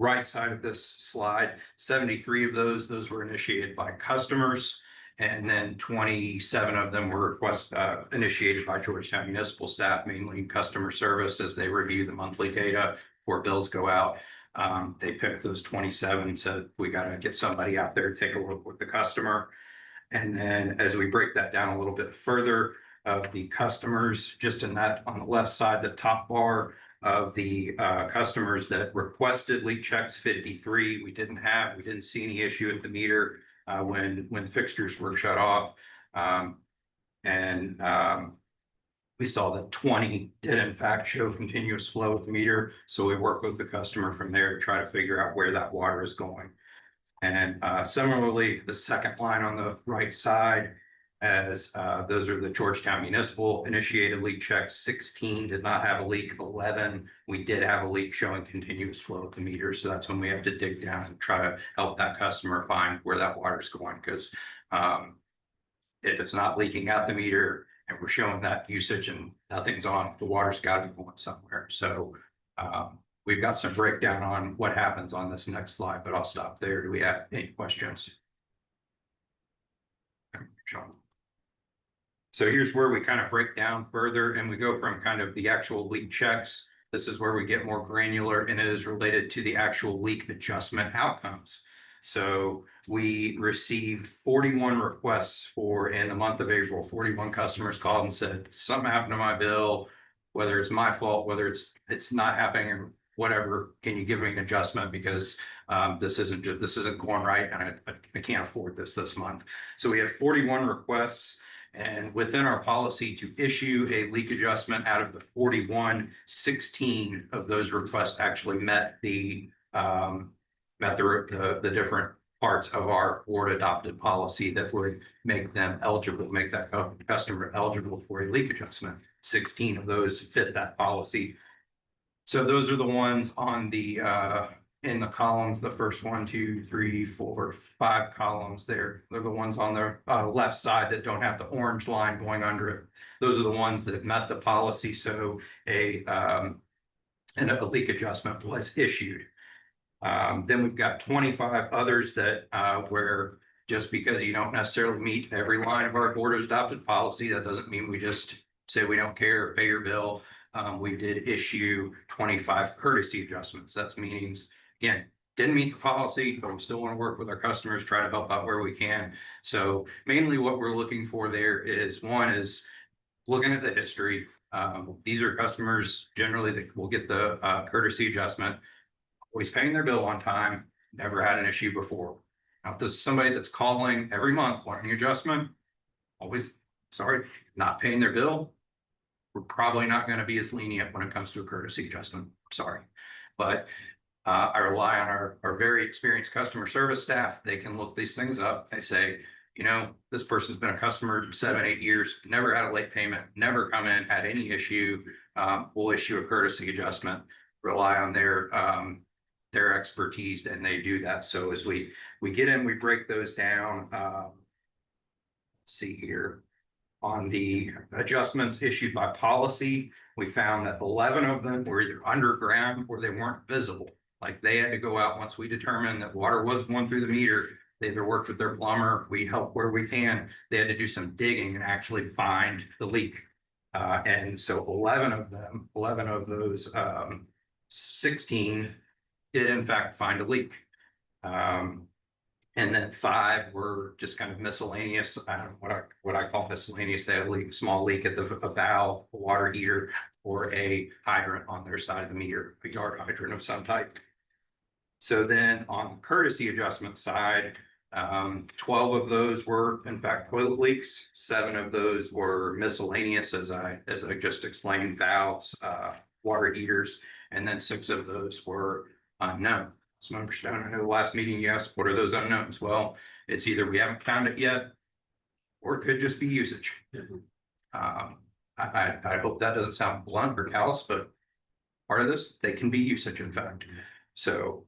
right side of this slide. 73 of those were initiated by customers. And then 27 of them were initiated by Georgetown municipal staff, mainly customer service, as they review the monthly data before bills go out. They picked those 27, said we got to get somebody out there to take a look with the customer. And then as we break that down a little bit further, of the customers, just in that on the left side, the top bar of the customers that requested leak checks, 53, we didn't see any issue at the meter when fixtures were shut off. We saw that 20 did in fact show continuous flow at the meter. So we work with the customer from there to try to figure out where that water is going. And similarly, the second line on the right side, as those are the Georgetown municipal initiated leak checks. 16 did not have a leak. 11, we did have a leak showing continuous flow at the meter. So that's when we have to dig down and try to help that customer find where that water is going. Because if it's not leaking out the meter and we're showing that usage and nothing's on, the water's got to be going somewhere. So we've got some breakdown on what happens on this next slide, but I'll stop there. Do we have any questions? Sean. So here's where we kind of break down further and we go from kind of the actual leak checks. This is where we get more granular and it is related to the actual leak adjustment outcomes. So we received 41 requests in the month of April. 41 customers called and said, something happened to my bill, whether it's my fault, whether it's not happening or whatever, can you give me an adjustment because this isn't going right and I can't afford this month. So we had 41 requests. And within our policy to issue a leak adjustment out of the 41, 16 of those requests actually met the different parts of our board adopted policy that would make them eligible, make that customer eligible for a leak adjustment. 16 of those fit that policy. So those are the ones on the in the columns, the first 1, 2, 3, 4, 5 columns there. They're the ones on the left side that don't have the orange line going under it. Those are the ones that met the policy. So a leak adjustment was issued. Then we've got 25 others that where just because you don't necessarily meet every line of our board adopted policy, that doesn't mean we just say we don't care, pay your bill. We did issue 25 courtesy adjustments. That's meetings, again, didn't meet the policy, but we still want to work with our customers, try to help out where we can. So mainly what we're looking for there is one is looking at the history. These are customers generally that will get the courtesy adjustment, always paying their bill on time, never had an issue before. Now, if this is somebody that's calling every month wanting adjustment, always, sorry, not paying their bill, we're probably not going to be as lenient when it comes to a courtesy adjustment. Sorry. But I rely on our very experienced customer service staff. They can look these things up. They say, you know, this person's been a customer 7, 8 years, never had a late payment, never come in, had any issue. We'll issue a courtesy adjustment, rely on their expertise, and they do that. So as we get in, we break those down. See here. On the adjustments issued by policy, we found that 11 of them were either underground or they weren't visible. Like they had to go out once we determined that water was going through the meter. They either worked with their plumber, we help where we can. They had to do some digging and actually find the leak. And so 11 of those 16 did in fact find a leak. And then 5 were just kind of miscellaneous, what I call miscellaneous. They had a small leak at a valve, a water heater, or a hydrant on their side of the meter, a yard hydrant of some type. So then on the courtesy adjustment side, 12 of those were in fact toilet leaks. 7 of those were miscellaneous, as I just explained, valves, water heaters, and then 6 of those were unknown. So Member Stone, I know the last meeting you asked, what are those unknowns? Well, it's either we haven't found it yet, or it could just be usage. I hope that doesn't sound blunt or callous, but part of this, they can be usage, in fact. So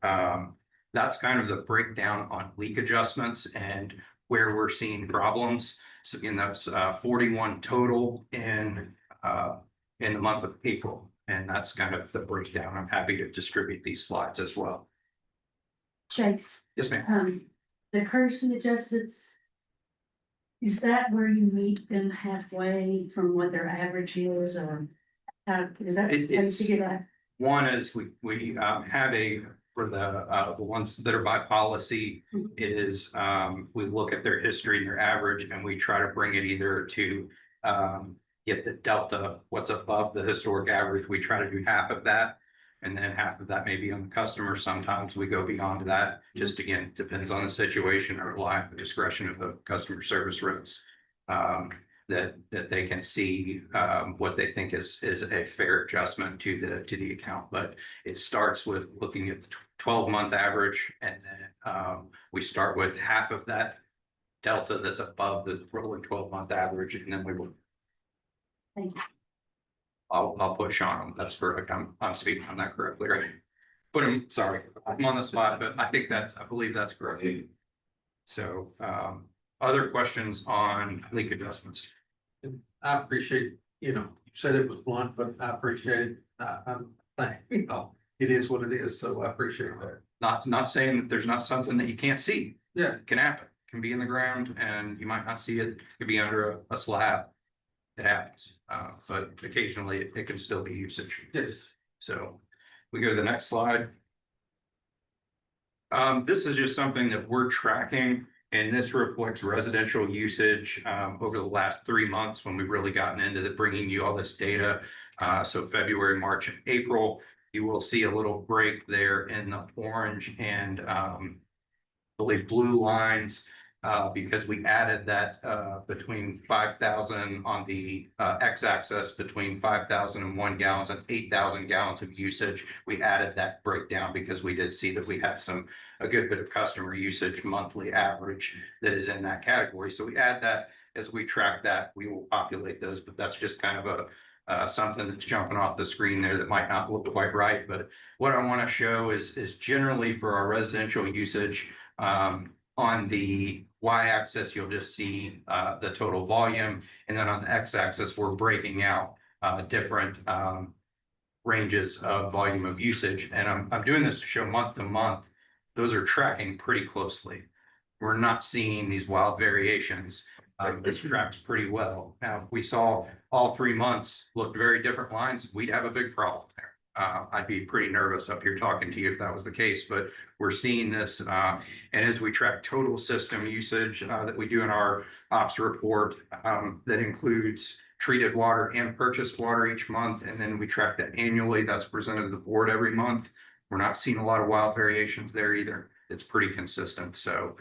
that's kind of the breakdown on leak adjustments and where we're seeing problems. So again, that's 41 total in the month of April, and that's kind of the breakdown. I'm happy to distribute these slides as well. Chase, Yes, ma'am. the courtesy adjustments, is that where you meet them halfway from what their average is, or is that, how do you figure that? One is we have for the ones that are by policy, it is we look at their history and their average, and we try to bring it either to get the delta, what's above the historic average. We try to do half of that, and then half of that may be on the customer. Sometimes we go beyond that. Just again, depends on the situation or rely on the discretion of the customer service reps that they can see what they think is a fair adjustment to the account. But it starts with looking at the 12-month average, and then we start with half of that delta that's above the rolling 12-month average, and then we will. Thank you. I'll put Sean on. That's correct. I'm speaking on that correctly, right? But I'm sorry, I'm on the spot, but I believe that's correct. So other questions on leak adjustments? I appreciate, you said it was blunt, but I appreciate it. It is what it is. So I appreciate that. Not saying that there's not something that you can't see. Yeah. It can happen. can be in the ground and you might not see it, it could be under a slab. It happens, but occasionally it can still be usage. Yes. So we go to the next slide. This is just something that we're tracking, and this reflects residential usage over the last 3 months when we've really gotten into bringing you all this data. So February, March, and April, you will see a little break there in the orange and I believe blue lines, because we added that between 5,000 on the x-axis, between 5,001 gallons and 8,000 gallons of usage. We added that breakdown because we did see that we had a good bit of customer usage monthly average that is in that category. So we add that. As we track that, we will populate those, but that's just kind of something that's jumping off the screen there that might not look quite right. But what I want to show is generally for our residential usage, on the y-axis, you'll just see the total volume, and then on the x-axis, we're breaking out different ranges of volume of usage. And I'm doing this to show month to month, those are tracking pretty closely. We're not seeing these wild variations. This tracks pretty well. Now, if we saw all 3 months look very different lines, we'd have a big problem there. I'd be pretty nervous up here talking to you if that was the case, but we're seeing this. And as we track total system usage that we do in our ops report, that includes treated water and purchased water each month. And then we track that annually. That's presented to the board every month. We're not seeing a lot of wild variations there either. It's pretty consistent. So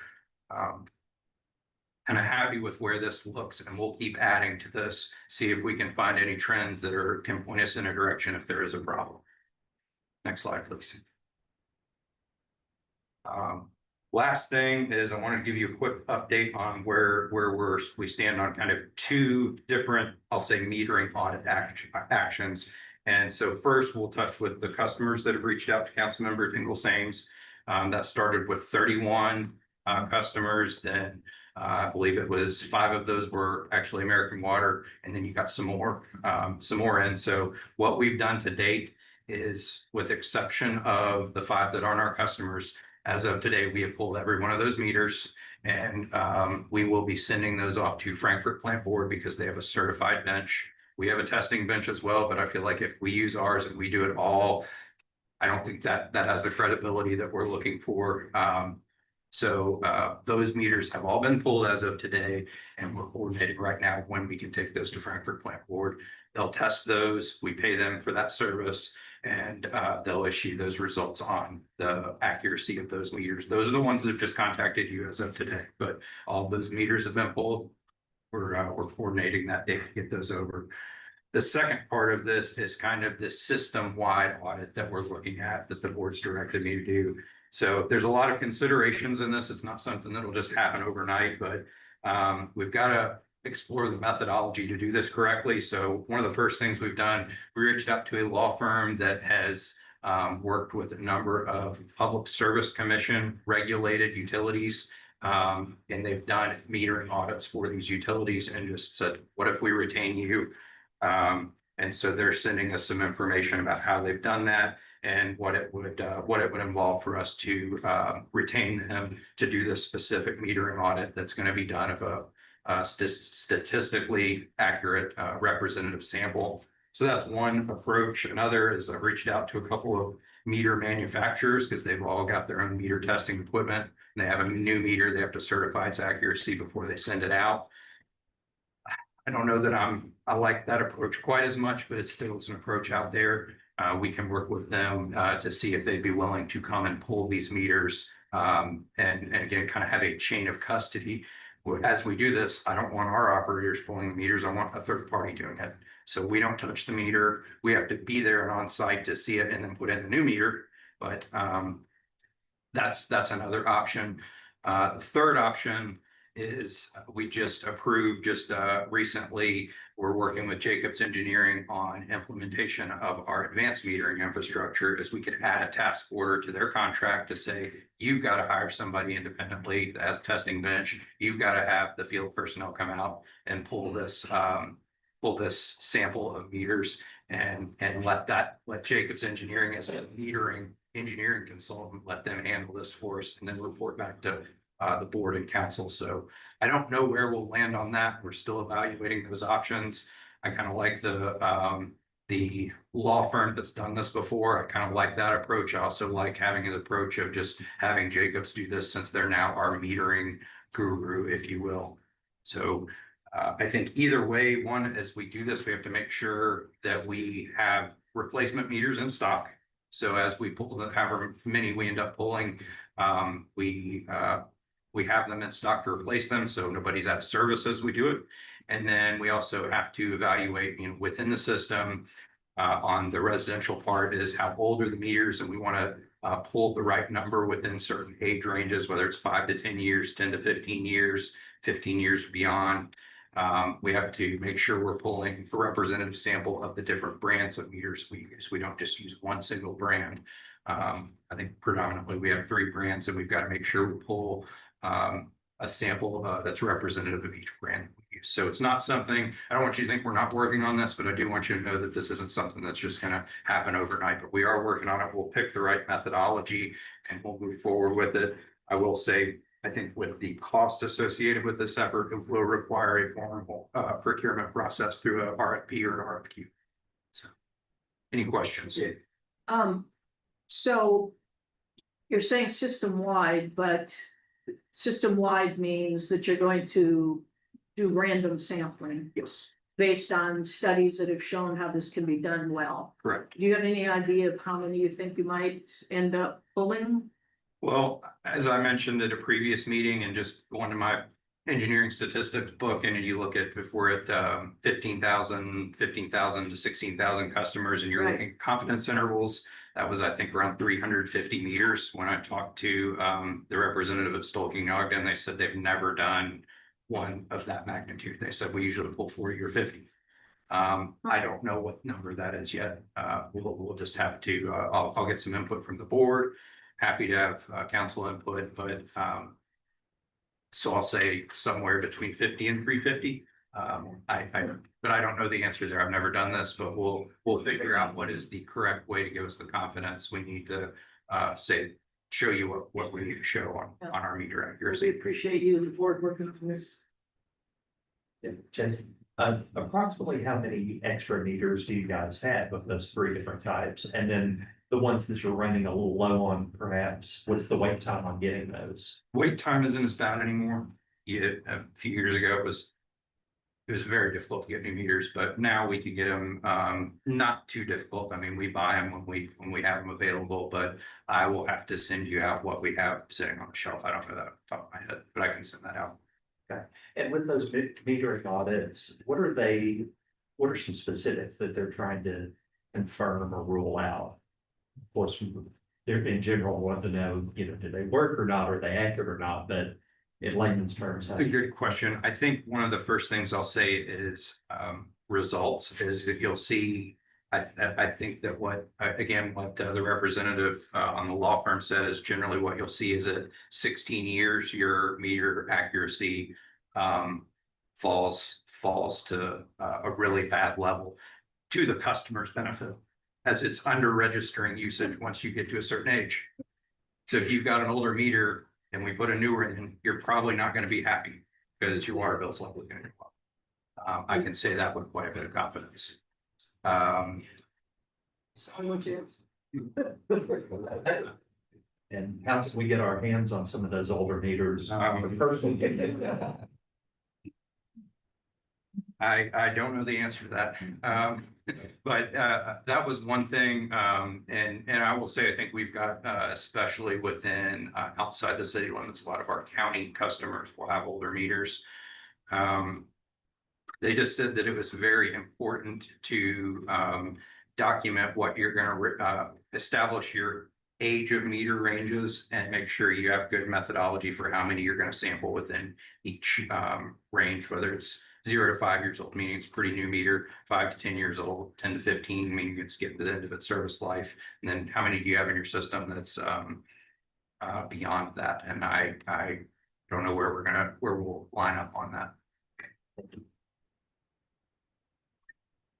kind of happy with where this looks, and we'll keep adding to this, see if we can find any trends that can point us in a direction if there is a problem. Next slide, please. Last thing is I want to give you a quick update on where we stand on kind of 2 different, I'll say, metering audit actions. And so first we'll touch with the customers that have reached out to Councilmember Dingle-Sames. That started with 31 customers. Then I believe it was 5 of those were actually American Water, and then you got some more in. So what we've done to date is, with exception of the 5 that aren't our customers, as of today, we have pulled every one of those meters, and we will be sending those off to Frankfurt Plant Board because they have a certified bench. We have a testing bench as well, but I feel like if we use ours and we do it all, I don't think that has the credibility that we're looking for. So those meters have all been pulled as of today, and we're coordinating right now when we can take those to Frankfurt Plant Board. They'll test those, we pay them for that service, and they'll issue those results on the accuracy of those meters. Those are the ones that have just contacted you as of today, but all of those meters have been pulled. We're coordinating that day to get those over. The second part of this is kind of this system-wide audit that we're looking at, that the board's directed me to do. So there's a lot of considerations in this. It's not something that'll just happen overnight, but we've got to explore the methodology to do this correctly. So one of the first things we've done, we reached out to a law firm that has worked with a number of public service commission regulated utilities. And they've done metering audits for these utilities and just said, what if we retain you? And so they're sending us some information about how they've done that and what it would involve for us to retain them to do this specific metering audit that's going to be done of a statistically accurate representative sample. So that's one approach. Another is I've reached out to a couple of meter manufacturers because they've all got their own meter testing equipment. And they have a new meter, they have to certify its accuracy before they send it out. I don't know that I like that approach quite as much, but it still is an approach out there. We can work with them to see if they'd be willing to come and pull these meters and again, kind of have a chain of custody. As we do this, I don't want our operators pulling the meters. I want a third party doing it. So we don't touch the meter. We have to be there and on site to see it and then put in the new meter. But that's another option. The third option is we just approved recently. We're working with Jacobs Engineering on implementation of our advanced metering infrastructure, as we could add a task order to their contract to say, you've got to hire somebody independently as testing bench. You've got to have the field personnel come out and pull this sample of meters and let Jacobs Engineering as a metering engineering consultant, let them handle this for us and then report back to the board and council. So I don't know where we'll land on that. We're still evaluating those options. I kind of like the law firm that's done this before. I kind of like that approach. I also like having an approach of just having Jacobs do this since they're now our metering guru, if you will. So I think either way, one, as we do this, we have to make sure that we have replacement meters in stock. So as we pull the, however many we end up pulling, we have them in stock to replace them, so nobody's out of service as we do it. And then we also have to evaluate, within the system, on the residential part is how old are the meters, and we want to pull the right number within certain age ranges, whether it's 5 to 10 years, 10 to 15 years, 15 years beyond. We have to make sure we're pulling a representative sample of the different brands of meters we use. We don't just use one single brand. I think predominantly we have 3 brands, and we've got to make sure we pull a sample that's representative of each brand we use. So it's not something, I don't want you to think we're not working on this, but I do want you to know that this isn't something that's just going to happen overnight, but we are working on it. We'll pick the right methodology and we'll move forward with it. I will say, I think with the cost associated with this effort, it will require a formal procurement process through a RFP or an RFQ. So, any questions? So you're saying system-wide, but system-wide means that you're going to do random sampling Yes, based on studies that have shown how this can be done well. correct. Do you have any idea of how many you think you might end up pulling? Well, as I mentioned at a previous meeting and just going to my engineering statistics book, and you look at if we're at 15,000 to 16,000 customers, and you're Right. looking at confidence intervals, that was, I think, around 350 meters. When I talked to the representative of Stolking Ogden, they said they've never done one of that magnitude. They said we usually pull 40 or 50. I don't know what number that is yet. We'll just have to, I'll get some input from the board. Happy to have council input, but so I'll say somewhere between 50 and 350. But I don't know the answer there. I've never done this, but we'll figure out what is the correct way to give us the confidence we need to show you what we need to show on our meter We accuracy. appreciate you and the board working on this. Jesse, approximately how many extra meters do you guys have of those 3 different types? And then the ones that you're running a little low on, perhaps, what's the wait time on getting those? Wait time isn't as bad anymore. Yeah, a few years ago, it was very difficult to get new meters, but now we can get them not too difficult. I mean, we buy them when we have them available, but I will have to send you out what we have sitting on the shelf. I don't know that off the top of my head, but I can send that out. Okay. And with those metering audits, what are some specifics that they're trying to confirm or rule out? Of course, they're in general want to know, do they work or not? Are they accurate or not? But in layman's terms, A good question. I think one of the first things I'll say is results is if you'll see, I think that what the representative on the law firm says, generally what you'll see is at 16 years, your meter accuracy falls to a really bad level to the customer's benefit, as it's under registering usage once you get to a certain age. So if you've got an older meter and we put a newer in, you're probably not going to be happy because your water bill's likely going to go up. I can say that with quite a bit of confidence. and how can we get our hands on some of those older meters? I don't know the answer to that. But that was one thing. And I will say, I think we've got, especially within outside the city limits, a lot of our county customers will have older meters. They just said that it was very important to document what you're going to establish your age of meter ranges and make sure you have good methodology for how many you're going to sample within each range, whether it's 0 to 5 years old, meaning it's pretty new meter, 5 to 10 years old, 10 to 15, meaning it's getting to the end of its service life. And then how many do you have in your system that's beyond that? And I don't know where we'll line up on that.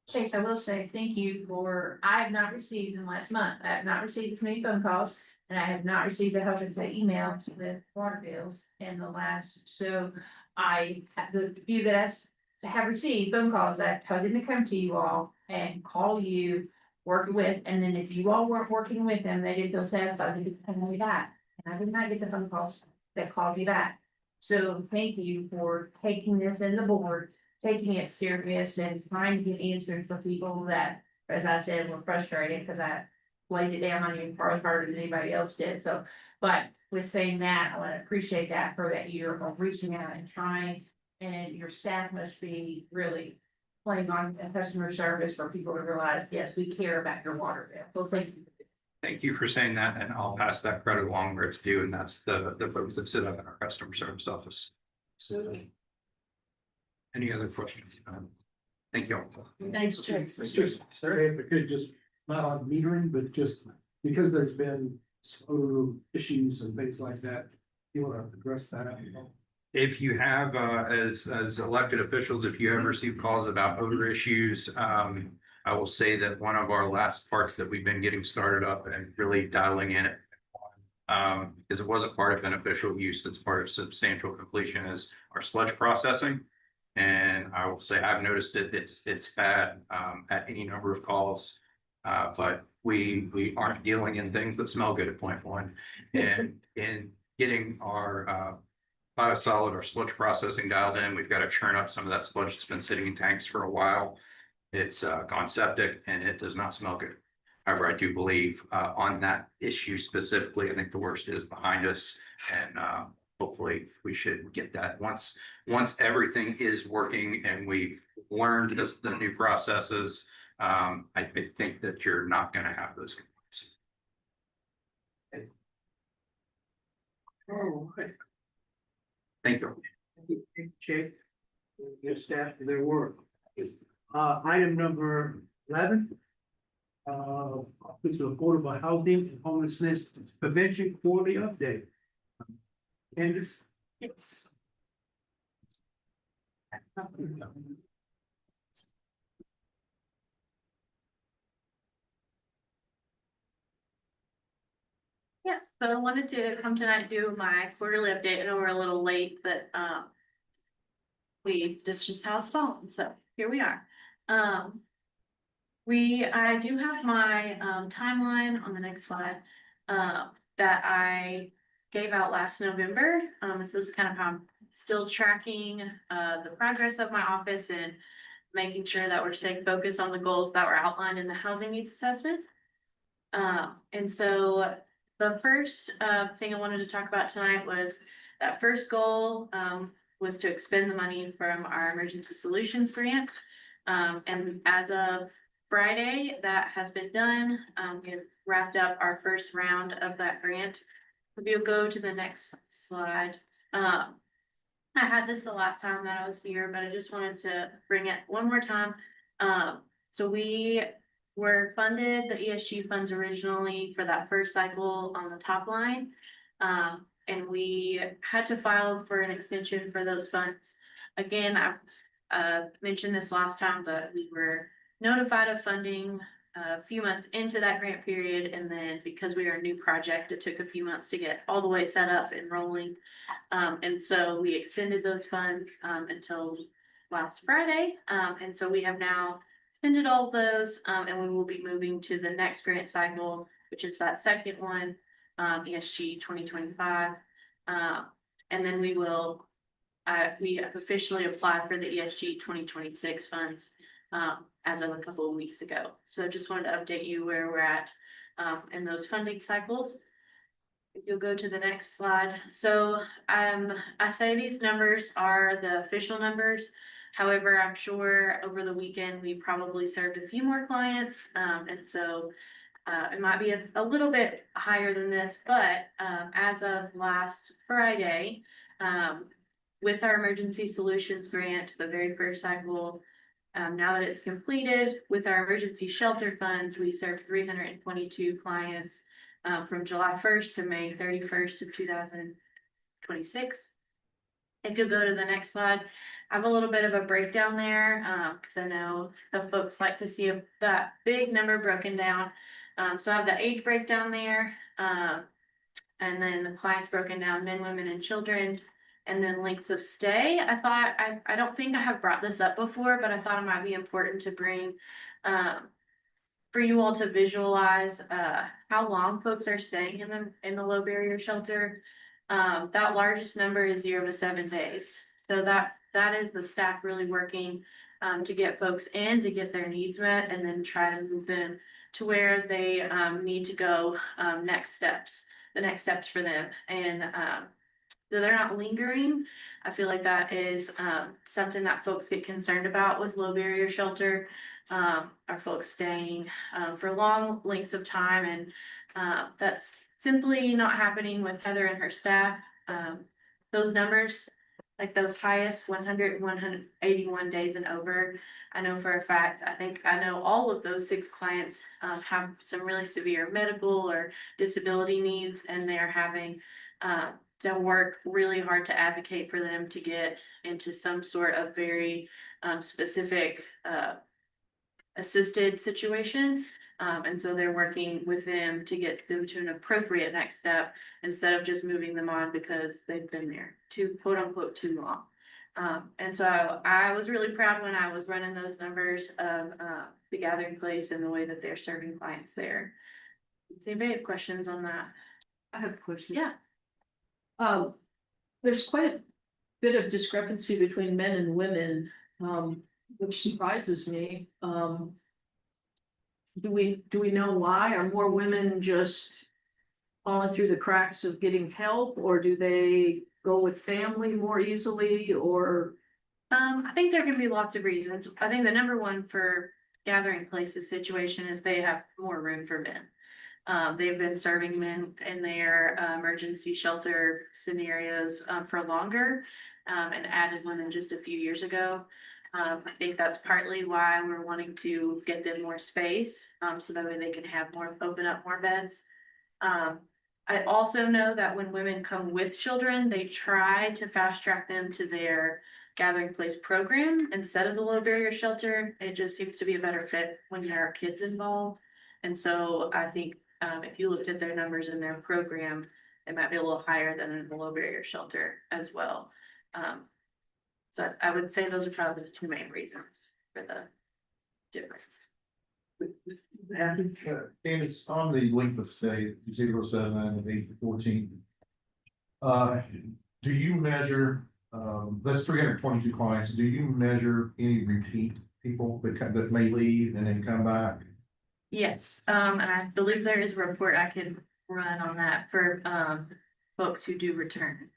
Chase, I will say thank you for, I have not received in the last month, I have not received as many phone calls And I have not received a husband pay email with water bills in the last, so the few that have received phone calls that I told them to come to you all and call you, working with, and then if you all weren't working with them, they didn't feel satisfied, they didn't call me back. And I did not get the phone calls that called you back. So thank you for taking this in the board, taking it serious and trying to get answers for people that, as I said, were frustrated because I laid it down on you probably harder than anybody else did. So, but with saying that, I want to appreciate that for that year of reaching out and trying. And your staff must be really playing on customer service for people to realize, yes, we care about your water bill. So thank you. Thank you for saying that, and I'll pass that credit along where it's due, and that's the folks that sit up in our customer service office. So, any other questions? Thank you all. Thanks, Jay. It's just, sorry, if I could just, not on metering, but just because there's been odor issues and things like that, you want to address that, you know? If you have, as elected officials, if you ever receive calls about odor issues, I will say that one of our last parts that we've been getting started up and really dialing in it. Because it was a part of beneficial use that's part of substantial completion is our sludge processing. And I will say I've noticed it's bad at any number of calls. But we aren't dealing in things that smell good at point one. And in getting our biosolid or sludge processing dialed in, we've got to churn up some of that sludge that's been sitting in tanks for a while. It's gone septic and it does not smell good. However, I do believe on that issue specifically, I think the worst is behind us, and hopefully we should get that once everything is working and we've learned the new processes. I think that you're not going to have those complaints. Oh, okay. Thank you. Check your staff for their work. Item number 11. Office of Affordable Housing and Homelessness Prevention Quarterly Update. Candace? Yes. Yes, so I wanted to come tonight and do my quarterly update. I know we're a little late, but that's just how it's fallen, so here we are. I do have my timeline on the next slide that I gave out last November. This is kind of how I'm still tracking the progress of my office and making sure that we're staying focused on the goals that were outlined in the housing needs assessment. And so the first thing I wanted to talk about tonight was that first goal was to expend the money from our emergency solutions grant. And as of Friday, that has been done. We've wrapped up our first round of that grant. If you'll go to the next slide. I had this the last time that I was here, but I just wanted to bring it one more time. So we were funded the ESG funds originally for that first cycle on the top line. And we had to file for an extension for those funds. Again, I mentioned this last time, but we were notified of funding a few months into that grant period. And then because we are a new project, it took a few months to get all the way set up and rolling. And so we extended those funds until last Friday. And so we have now expended all of those, and we will be moving to the next grant cycle, which is that second one, ESG 2025. And then we have officially applied for the ESG 2026 funds as of a couple of weeks ago. So just wanted to update you where we're at in those funding cycles. If you'll go to the next slide. So I say these numbers are the official numbers. However, I'm sure over the weekend we probably served a few more clients. And so it might be a little bit higher than this, but as of last Friday, with our emergency solutions grant, the very first cycle, now that it's completed with our emergency shelter funds, we served 322 clients from July 1st to May 31st of 2026. If you'll go to the next slide, I have a little bit of a breakdown there because I know some folks like to see that big number broken down. So I have the age breakdown there. And then the clients broken down, men, women, and children. And then lengths of stay. I thought, I don't think I have brought this up before, but I thought it might be important to bring, for you all to visualize, how long folks are staying in the low barrier shelter. That largest number is 0 to 7 days. So that is the staff really working, to get folks in, to get their needs met, and then try to move them to where they, need to go, the next steps for them. And, so they're not lingering. I feel like that is, something that folks get concerned about with low barrier shelter. Are folks staying, for long lengths of time, and, that's simply not happening with Heather and her staff. Those numbers, like those highest 100, 181 days and over, I know for a fact, I know all of those 6 clients, have some really severe medical or disability needs, and they are having, to work really hard to advocate for them to get into some sort of very, specific, assisted situation. And so they're working with them to get them to an appropriate next step instead of just moving them on because they've been there too, quote unquote, too long. And so I was really proud when I was running those numbers of, the gathering place and the way that they're serving clients there. Does anybody have questions on that? I have a question. Yeah. There's quite a bit of discrepancy between men and women, which surprises me. Do we know why? Are more women just falling through the cracks of getting help, or do they go with family more easily, or? I think there can be lots of reasons. I think the number one for gathering places situation is they have more room for men. They've been serving men in their, emergency shelter scenarios, for longer, and added women just a few years ago. I think that's partly why we're wanting to get them more space, so that way they can have open up more beds. I also know that when women come with children, they try to fast track them to their gathering place program instead of the low barrier shelter. It just seems to be a better fit when there are kids involved. And so I think, if you looked at their numbers in their program, it might be a little higher than in the low barrier shelter as well. So I would say those are probably the 2 main reasons for the difference. And it's on the length of stay, 0 to 7 and 8 to 14. Do you measure, that's 322 clients, do you measure any repeat people that may leave and then come back? Yes, and I believe there is a report I could run on that for, folks who do return.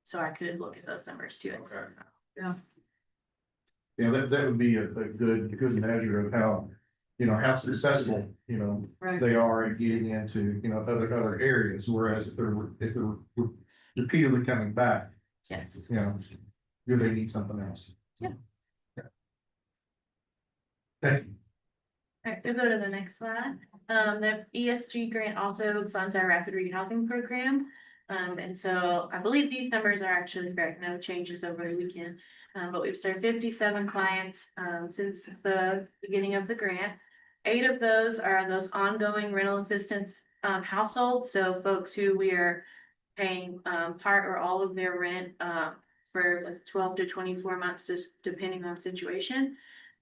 So I could look at those numbers too. Okay. Yeah. Yeah, that would be a good measure of how, how successful, Right. they are in getting into, other areas, whereas if they're repeatedly coming back, Yes. do they need something else? Yeah. Thank you. All right, we'll go to the next slide. The ESG grant also funds our rapid rehousing program. And so I believe these numbers are actually correct, no changes over the weekend. But we've served 57 clients, since the beginning of the grant. 8 of those are those ongoing rental assistance, households. So folks who we are paying, part or all of their rent, for like 12 to 24 months, just depending on situation.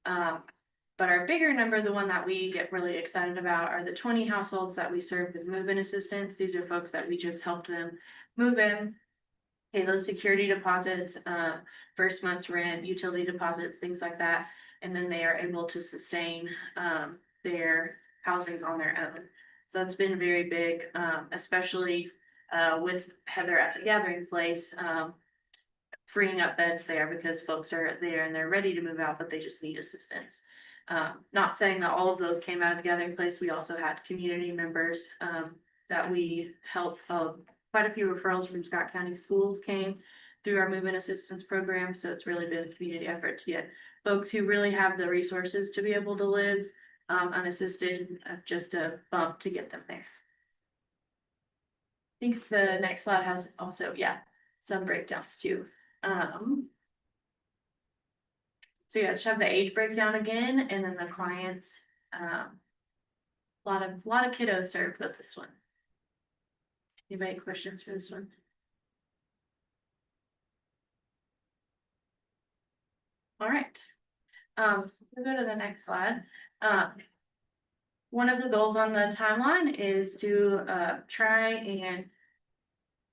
But our bigger number, the one that we get really excited about, are the 20 households that we serve with move-in assistance. These are folks that we just helped them move in, pay those security deposits, first month's rent, utility deposits, things like that. And then they are able to sustain, their housing on their own. So it's been very big, especially, with Heather at the gathering place, freeing up beds there because folks are there and they're ready to move out, but they just need assistance. Not saying that all of those came out of the gathering place. We also had community members, that we helped. Quite a few referrals from Scott County schools came through our move-in assistance program. So it's really been a community effort to get folks who really have the resources to be able to live, unassisted, just a bump to get them there. I think the next slide has also, some breakdowns too. So yeah, let's have the age breakdown again, and then the clients. A lot of kiddos served with this one. Anybody questions for this one? All right. We'll go to the next slide. One of the goals on the timeline is to try and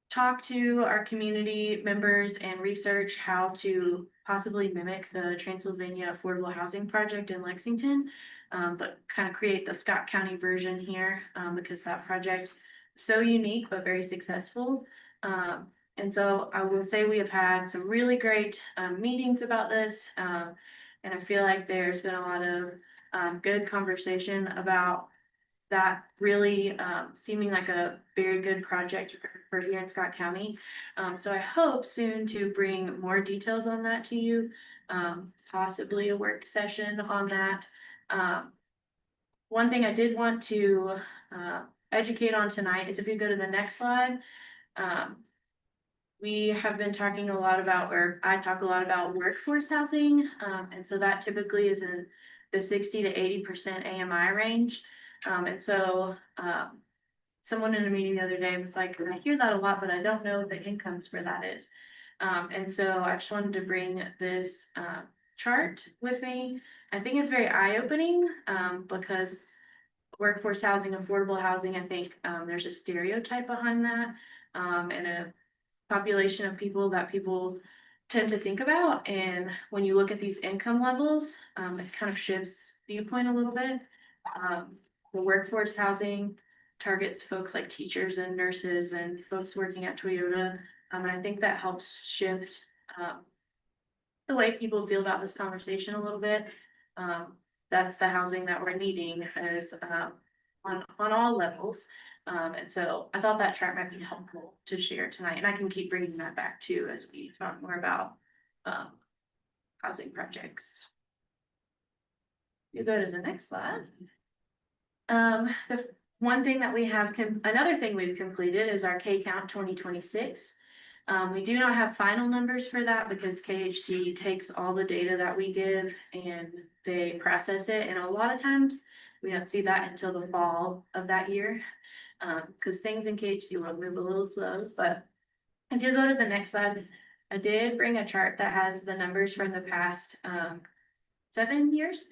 talk to our community members and research how to possibly mimic the Transylvania Affordable Housing Project in Lexington. But kind of create the Scott County version here, because that project is so unique but very successful. And so I will say we have had some really great meetings about this. And I feel like there's been a lot of good conversation about that really seeming like a very good project for here in Scott County. So I hope soon to bring more details on that to you, possibly a work session on that. One thing I did want to educate on tonight is if you go to the next slide, we have been talking a lot about, or I talk a lot about workforce housing. And so that typically is in the 60 to 80% AMI range. And so someone in a meeting the other day was like, I hear that a lot, but I don't know what the incomes for that is. And so I just wanted to bring this chart with me. I think it's very eye-opening because workforce housing, affordable housing, I think there's a stereotype behind that and a population of people that people tend to think about. And when you look at these income levels, it kind of shifts viewpoint a little bit. The workforce housing targets folks like teachers and nurses and folks working at Toyota. And I think that helps shift the way people feel about this conversation a little bit. That's the housing that we're needing is on all levels. And so I thought that chart might be helpful to share tonight, and I can keep bringing that back too as we talk more about housing projects. You go to the next slide. The one thing that we have, another thing we've completed is our K Count 2026. We do not have final numbers for that because KHC takes all the data that we give and they process it. And a lot of times we don't see that until the fall of that year because things in KHC will move a little slow. But if you go to the next slide, I did bring a chart that has the numbers from the past 7 years.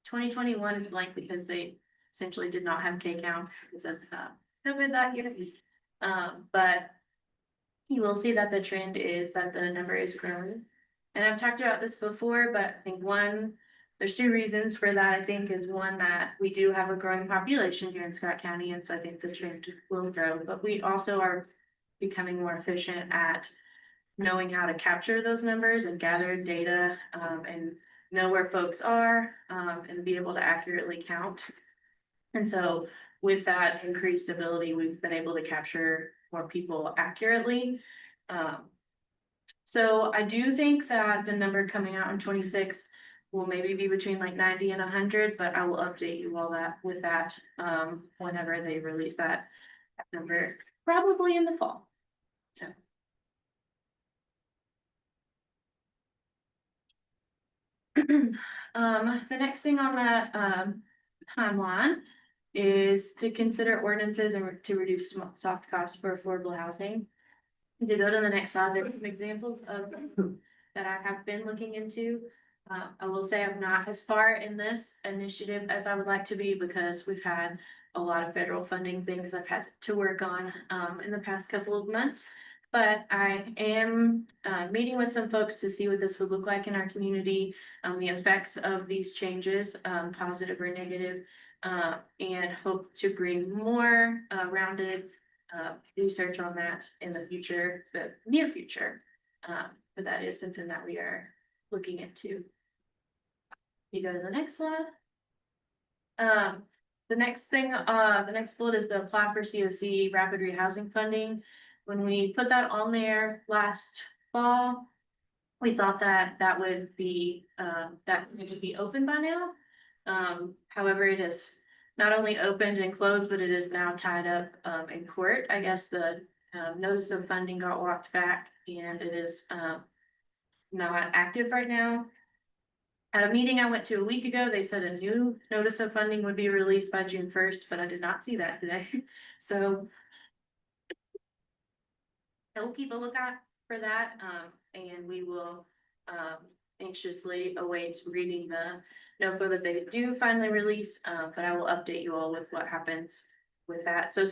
2021 is blank because they essentially did not have K count because of COVID that year. But you will see that the trend is that the number is growing. And I've talked about this before, but I think there's two reasons for that. I think is one that we do have a growing population here in Scott County. And so I think the trend will grow, but we also are becoming more efficient at knowing how to capture those numbers and gather data and know where folks are and be able to accurately count. And so with that increased ability, we've been able to capture more people accurately. So I do think that the number coming out in 26 will maybe be between like 90 and 100, but I will update you all with that whenever they release that number, probably in the fall. So. The next thing on that timeline is to consider ordinances and to reduce soft costs for affordable housing. To go to the next slide, there's some examples of that I have been looking into. I will say I'm not as far in this initiative as I would like to be because we've had a lot of federal funding things I've had to work on in the past couple of months. But I am meeting with some folks to see what this would look like in our community, the effects of these changes, positive or negative, and hope to bring more rounded research on that in the future, the near future. But that is something that we are looking into. You go to the next slide. The next thing, the next bullet is the apply for COC rapid rehousing funding. When we put that on there last fall, we thought that that would be open by now. However, it is not only opened and closed, but it is now tied up in court. I guess the notice of funding got walked back and it is not active right now. At a meeting I went to a week ago, they said a new notice of funding would be released by June 1st, but I did not see that today. So I will keep a lookout for that, and we will, anxiously await reading the NOFA that they do finally release, but I will update you all with what happens with that. So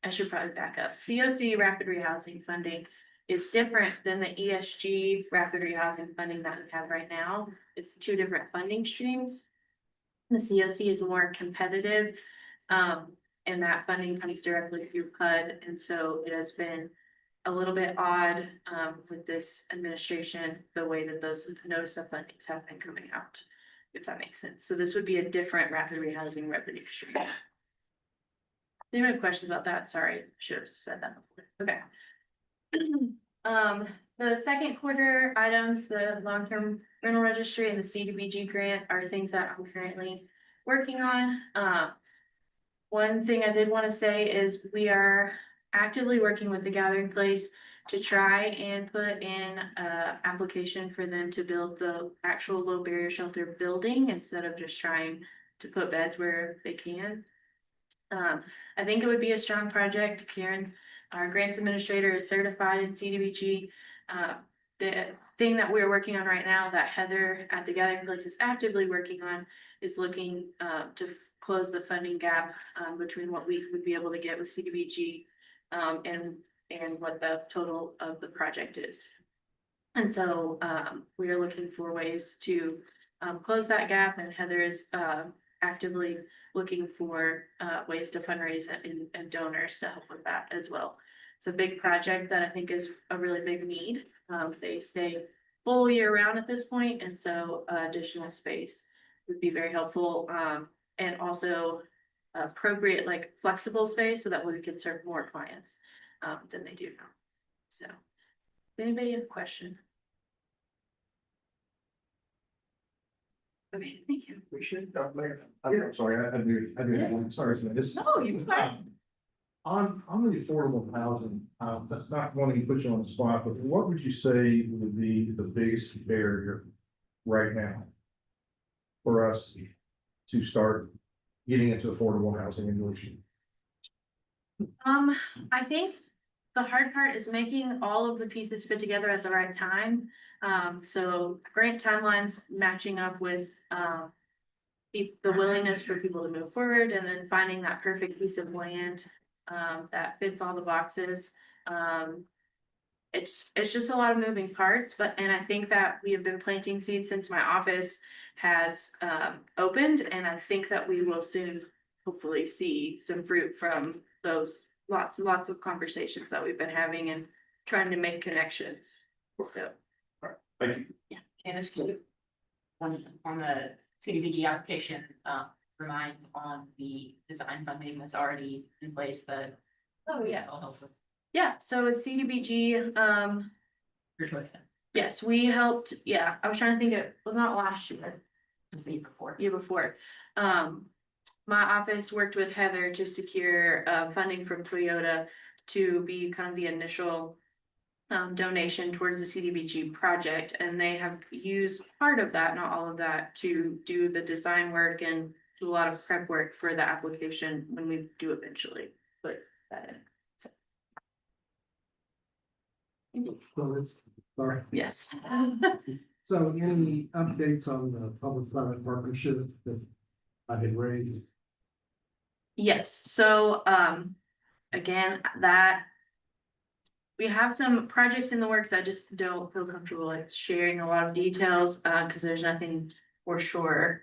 I should probably back up. COC rapid rehousing funding is different than the ESG rapid rehousing funding that we have right now. It's two different funding streams. The COC is more competitive, and that funding comes directly through HUD, and so it has been a little bit odd, with this administration, the way that those notice of fundings have been coming out, if that makes sense. So this would be a different rapid rehousing revenue stream. Any other questions about that? Sorry, should have said that before. Okay. The second quarter items, the long-term rental registry and the CDBG grant are things that I'm currently working on. One thing I did want to say is we are actively working with the Gathering Place to try and put in a application for them to build the actual low barrier shelter building instead of just trying to put beds where they can. I think it would be a strong project. Karen, our grants administrator, is certified in CDBG. The thing that we're working on right now that Heather at the Gathering Place is actively working on is looking to close the funding gap between what we would be able to get with CDBG and what the total of the project is. And so we are looking for ways to close that gap, and Heather is actively looking for ways to fundraise and donors to help with that as well. It's a big project that I think is a really big need. They stay full year round at this point, and so additional space would be very helpful. And also appropriate, like flexible space, so that we can serve more clients than they do now. So, anybody have a question? Okay, thank you. Appreciate that, Mayor. I'm sorry, I do have one, sorry, this. No, you're fine. On the affordable housing, that's not wanting to put you on the spot, but what would you say would be the biggest barrier right now for us to start getting into affordable housing in Georgetown? I think the hard part is making all of the pieces fit together at the right time. So grant timelines matching up with the willingness for people to move forward, and then finding that perfect piece of land that fits all the boxes. It's just a lot of moving parts, and I think that we have been planting seeds since my office has opened, and I think that we will soon hopefully see some fruit from those lots of conversations that we've been having and trying to make connections. So Thank you. yeah. Candace, can you on the CDBG application, remind on the design funding that's already in place that. Oh yeah. Will help with Yeah, so it's CDBG, your choice. yes, we helped, yeah, I was trying to think, it was not last year. It was the year before. Year before. My office worked with Heather to secure funding from Toyota to be kind of the initial donation towards the CDBG project, and they have used part of that, not all of that, to do the design work and do a lot of prep work for the application when we do eventually put that in. So. So it's, sorry. Yes. So any updates on the public-private partnership that I've been raised? Yes, so again, that we have some projects in the works. I just don't feel comfortable like sharing a lot of details because there's nothing for sure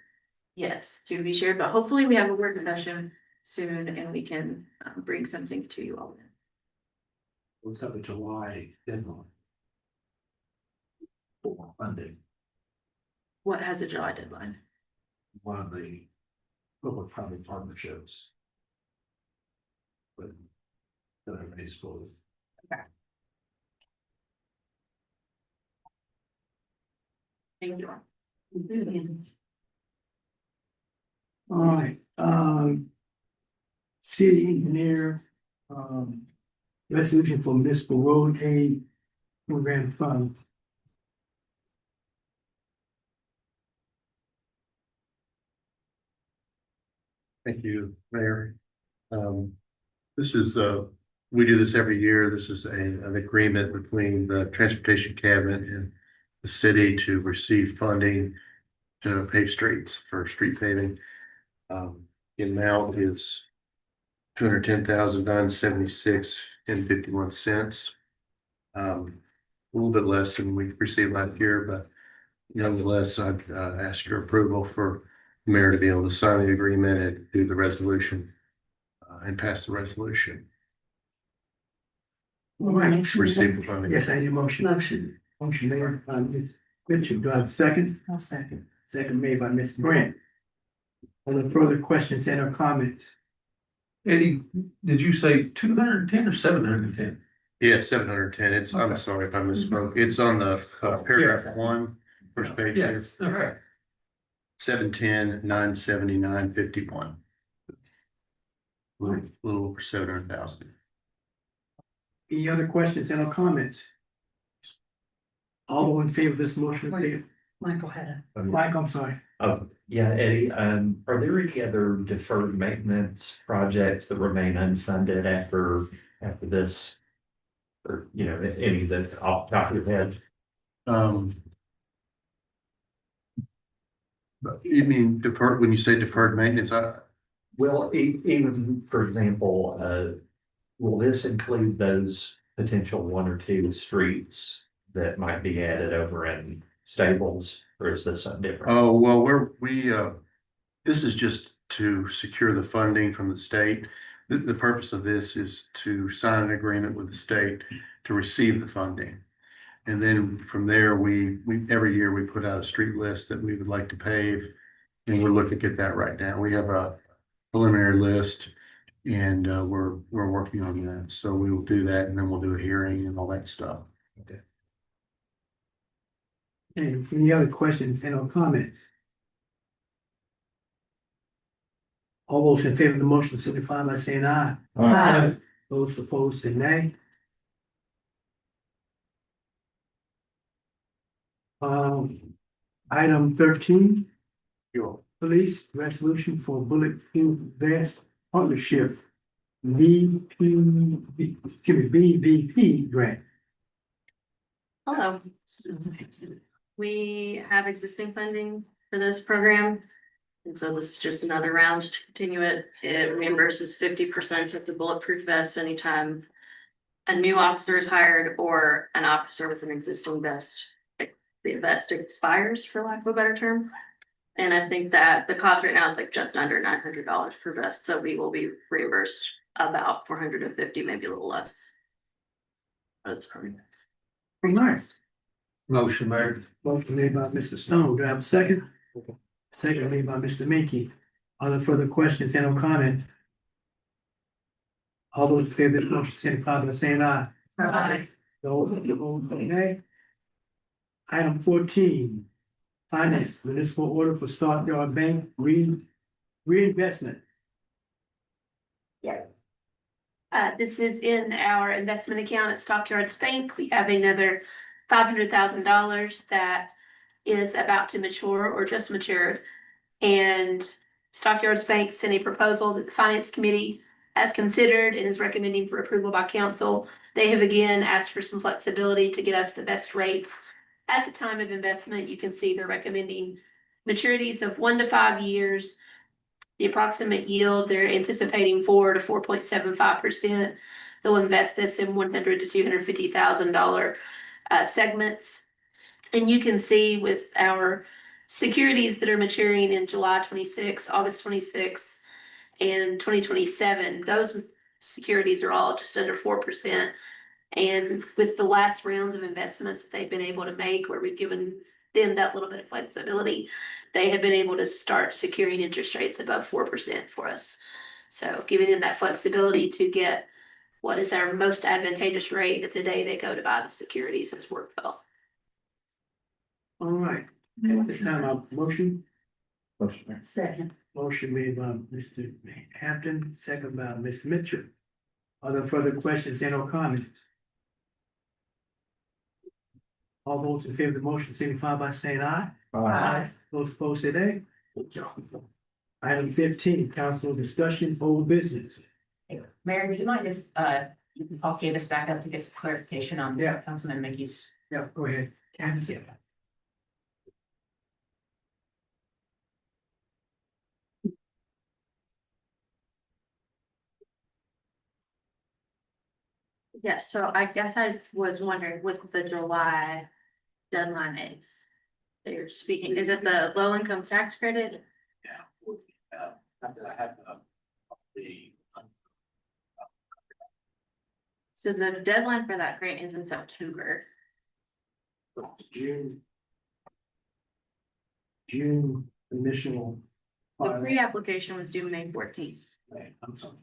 yet to be shared, but hopefully we have a work session soon and we can bring something to you all. What's up with July deadline? For funding, What has a July deadline? one of the public-private partnerships. But that everybody's full of. Thank you. All right, city engineer, resolution for municipal road aid program fund. Thank you, Mayor. This is, we do this every year. This is an agreement between the Transportation Cabinet and the city to receive funding to pave streets for street paving. The amount is $210,976.51. A little bit less than we received last year, but nonetheless, I've asked your approval for the mayor to be able to sign the agreement and do the resolution and pass the resolution. All right. Receive the funding. Yes, I need a motion. Motion made by Ms. Mitchell. Do I have a second? I'll second. Second made by Ms. Brent. Any further questions and or comments? Eddie, did you say 210 or 710? Yes, 710. It's, I'm Okay. sorry if I misspoke. It's on the paragraph one, first page Yeah, here. okay. 710,979.51. Little over 700,000. Any other questions and or comments? All in favor of this motion, say, Michael had Mike, I'm sorry. Oh, yeah, Eddie, are there any other deferred maintenance projects that remain unfunded after this? Or, any that off the top of your head? But you mean deferred, when you say deferred maintenance, Well, even, for example, will this include those potential one or two streets that might be added over in Stables, or is this something different? oh, well, this is just to secure the funding from the state. The purpose of this is to sign an agreement with the state to receive the funding. And then from there, we every year we put out a street list that we would like to pave. And we're looking at that right now. We have a preliminary list and we're working on that. So we will do that and then we'll do a hearing and all that stuff. Okay. And any other questions and or comments? All those in favor of the motion signify by saying aye. Aye. Those opposed say nay. Item 13. Police resolution for bulletproof vest partnership. BVP grant. Hello. We have existing funding for this program. And so this is just another round to continue it. It reimburses 50% of the bulletproof vest anytime a new officer is hired or an officer with an existing vest. The vest expires, for lack of a better term. And I think that the cost right now is like just under $900 per vest. So we will be reimbursed about 450, maybe a little less. That's probably. Nice. Motion made. Motion made by Mr. Stone. Do I have a second? Second made by Mr. Minky. Other further questions and or comments? All those in favor of this motion signify by saying aye. Aye. Those opposed say nay. Item 14. Finance municipal order for Stockyard Bank reinvestment. Yes. This is in our investment account at Stockyards Bank. We have another $500,000 that is about to mature or just matured. And Stockyards Bank sent a proposal that the Finance Committee has considered and is recommending for approval by council. They have again asked for some flexibility to get us the best rates. At the time of investment, you can see they're recommending maturities of 1 to 5 years. The approximate yield, they're anticipating 4 to 4.75%. They'll invest this in $100,000 to $250,000 segments. And you can see with our securities that are maturing in July 26, August 26, and 2027, those securities are all just under 4%. And with the last rounds of investments that they've been able to make, where we've given them that little bit of flexibility, they have been able to start securing interest rates above 4% for us. So giving them that flexibility to get what is our most advantageous rate at the day they go to buy the securities has worked well. All right, at this time, a motion. Second. Motion made by Mr. Hampton, second by Ms. Mitchell. Are there further questions and or comments? All those in favor of the motion signify by saying aye. Aye. Those opposed say nay. Item 15, council discussion, old business. Mayor, would you mind just, I'll give this back up to get some clarification on Yeah. Councilman Mickey's. Yeah, go ahead. Thank you. Yes, so I guess I was wondering what the July deadline is. That you're speaking, is it the low income tax credit? So the deadline for that grant is in September. June. June initial. The pre-application was due May 14th. I'm sorry.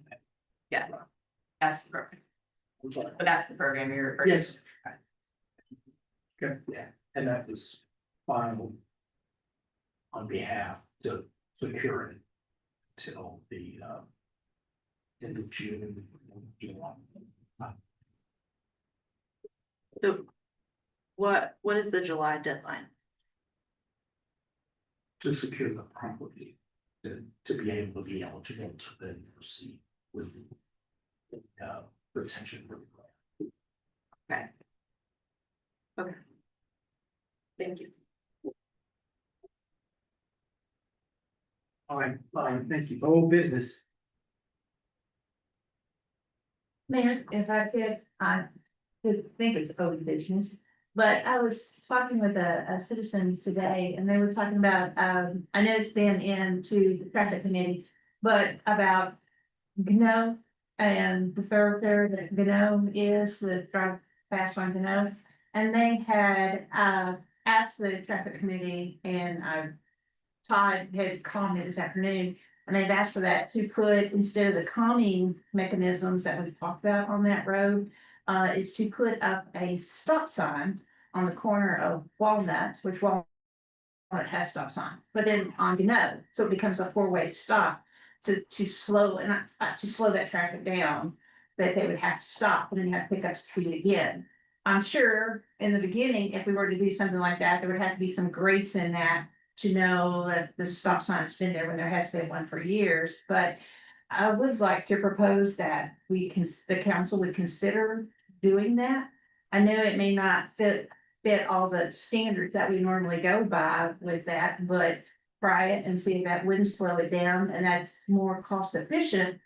Yeah. That's the program, I'm sorry. but that's the program you're referring to. Yes. Okay, yeah, and that was final. On behalf to secure it. Till the end of June, July. So what is the July deadline? To secure the property, to be able to be eligible to then proceed with retention. Okay. Okay. Thank you. All right, thank you. Old business. Mayor, if I could, I could think it's old business, but I was talking with a citizen today and they were talking about, I know it's been into the traffic committee, but about Gno and the thoroughfare that Gno is, the drive fast on Gno. And they had, asked the traffic committee and Todd had called me this afternoon, and they've asked for that to put, instead of the calming mechanisms that we've talked about on that road, is to put up a stop sign on the corner of Walnut, which Walnut has stop sign, but then on Gannett, so it becomes a four-way stop to slow and to slow that traffic down, that they would have to stop and then have to pick up speed again. I'm sure in the beginning, if we were to do something like that, there would have to be some grace in that to know that the stop sign's been there when there has been one for years, but I would like to propose that the council would consider doing that. I know it may not fit all the standards that we normally go by with that, but try it and see if that wouldn't slow it down, and that's more cost efficient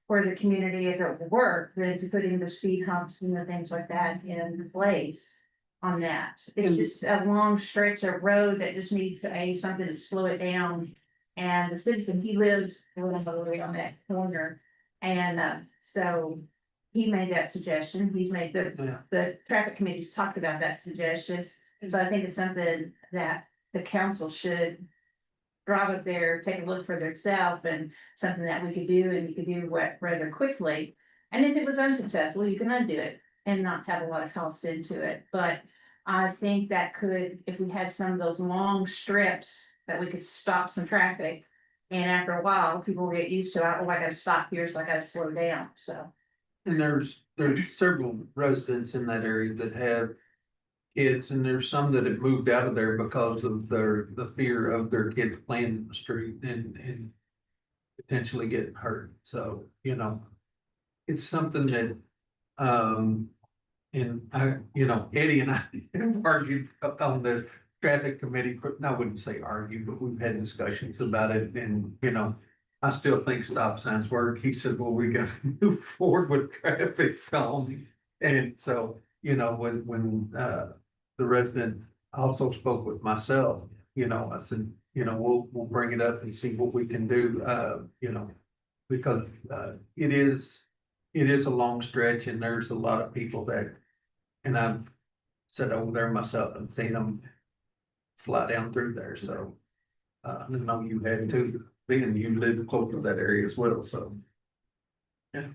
for the community if it would work, than to put in the speed humps and the things like that in place on that. It's just a long stretch of road that just needs something to slow it down. And the citizen, he lives all the way on that corner. And so he made that suggestion. He's made the traffic committee's talked about that suggestion. So I think it's something that the council should drive up there, take a look for themselves, and something that we could do, and you could do rather quickly. And if it was unsuccessful, you can undo it and not have a lot of cost into it. But I think that could, if we had some of those long strips, that we could stop some traffic. And after a while, people will get used to, oh, I gotta stop here, so I gotta slow down, so. And there's several residents in that area that have kids, and there's some that have moved out of there because of the fear of their kids playing in the street and potentially getting hurt. So, it's something that, and Eddie and I have argued on the traffic committee, I wouldn't say argue, but we've had discussions about it, and, I still think stop signs work. He said, well, we gotta move forward with traffic calming. And so, when the resident also spoke with myself, I said, we'll bring it up and see what we can do, because it is a long stretch, and there's a lot of people that, and I've sat over there myself and seen them fly down through there, so. I know you had too, being you live close to that area as well, so. Yeah.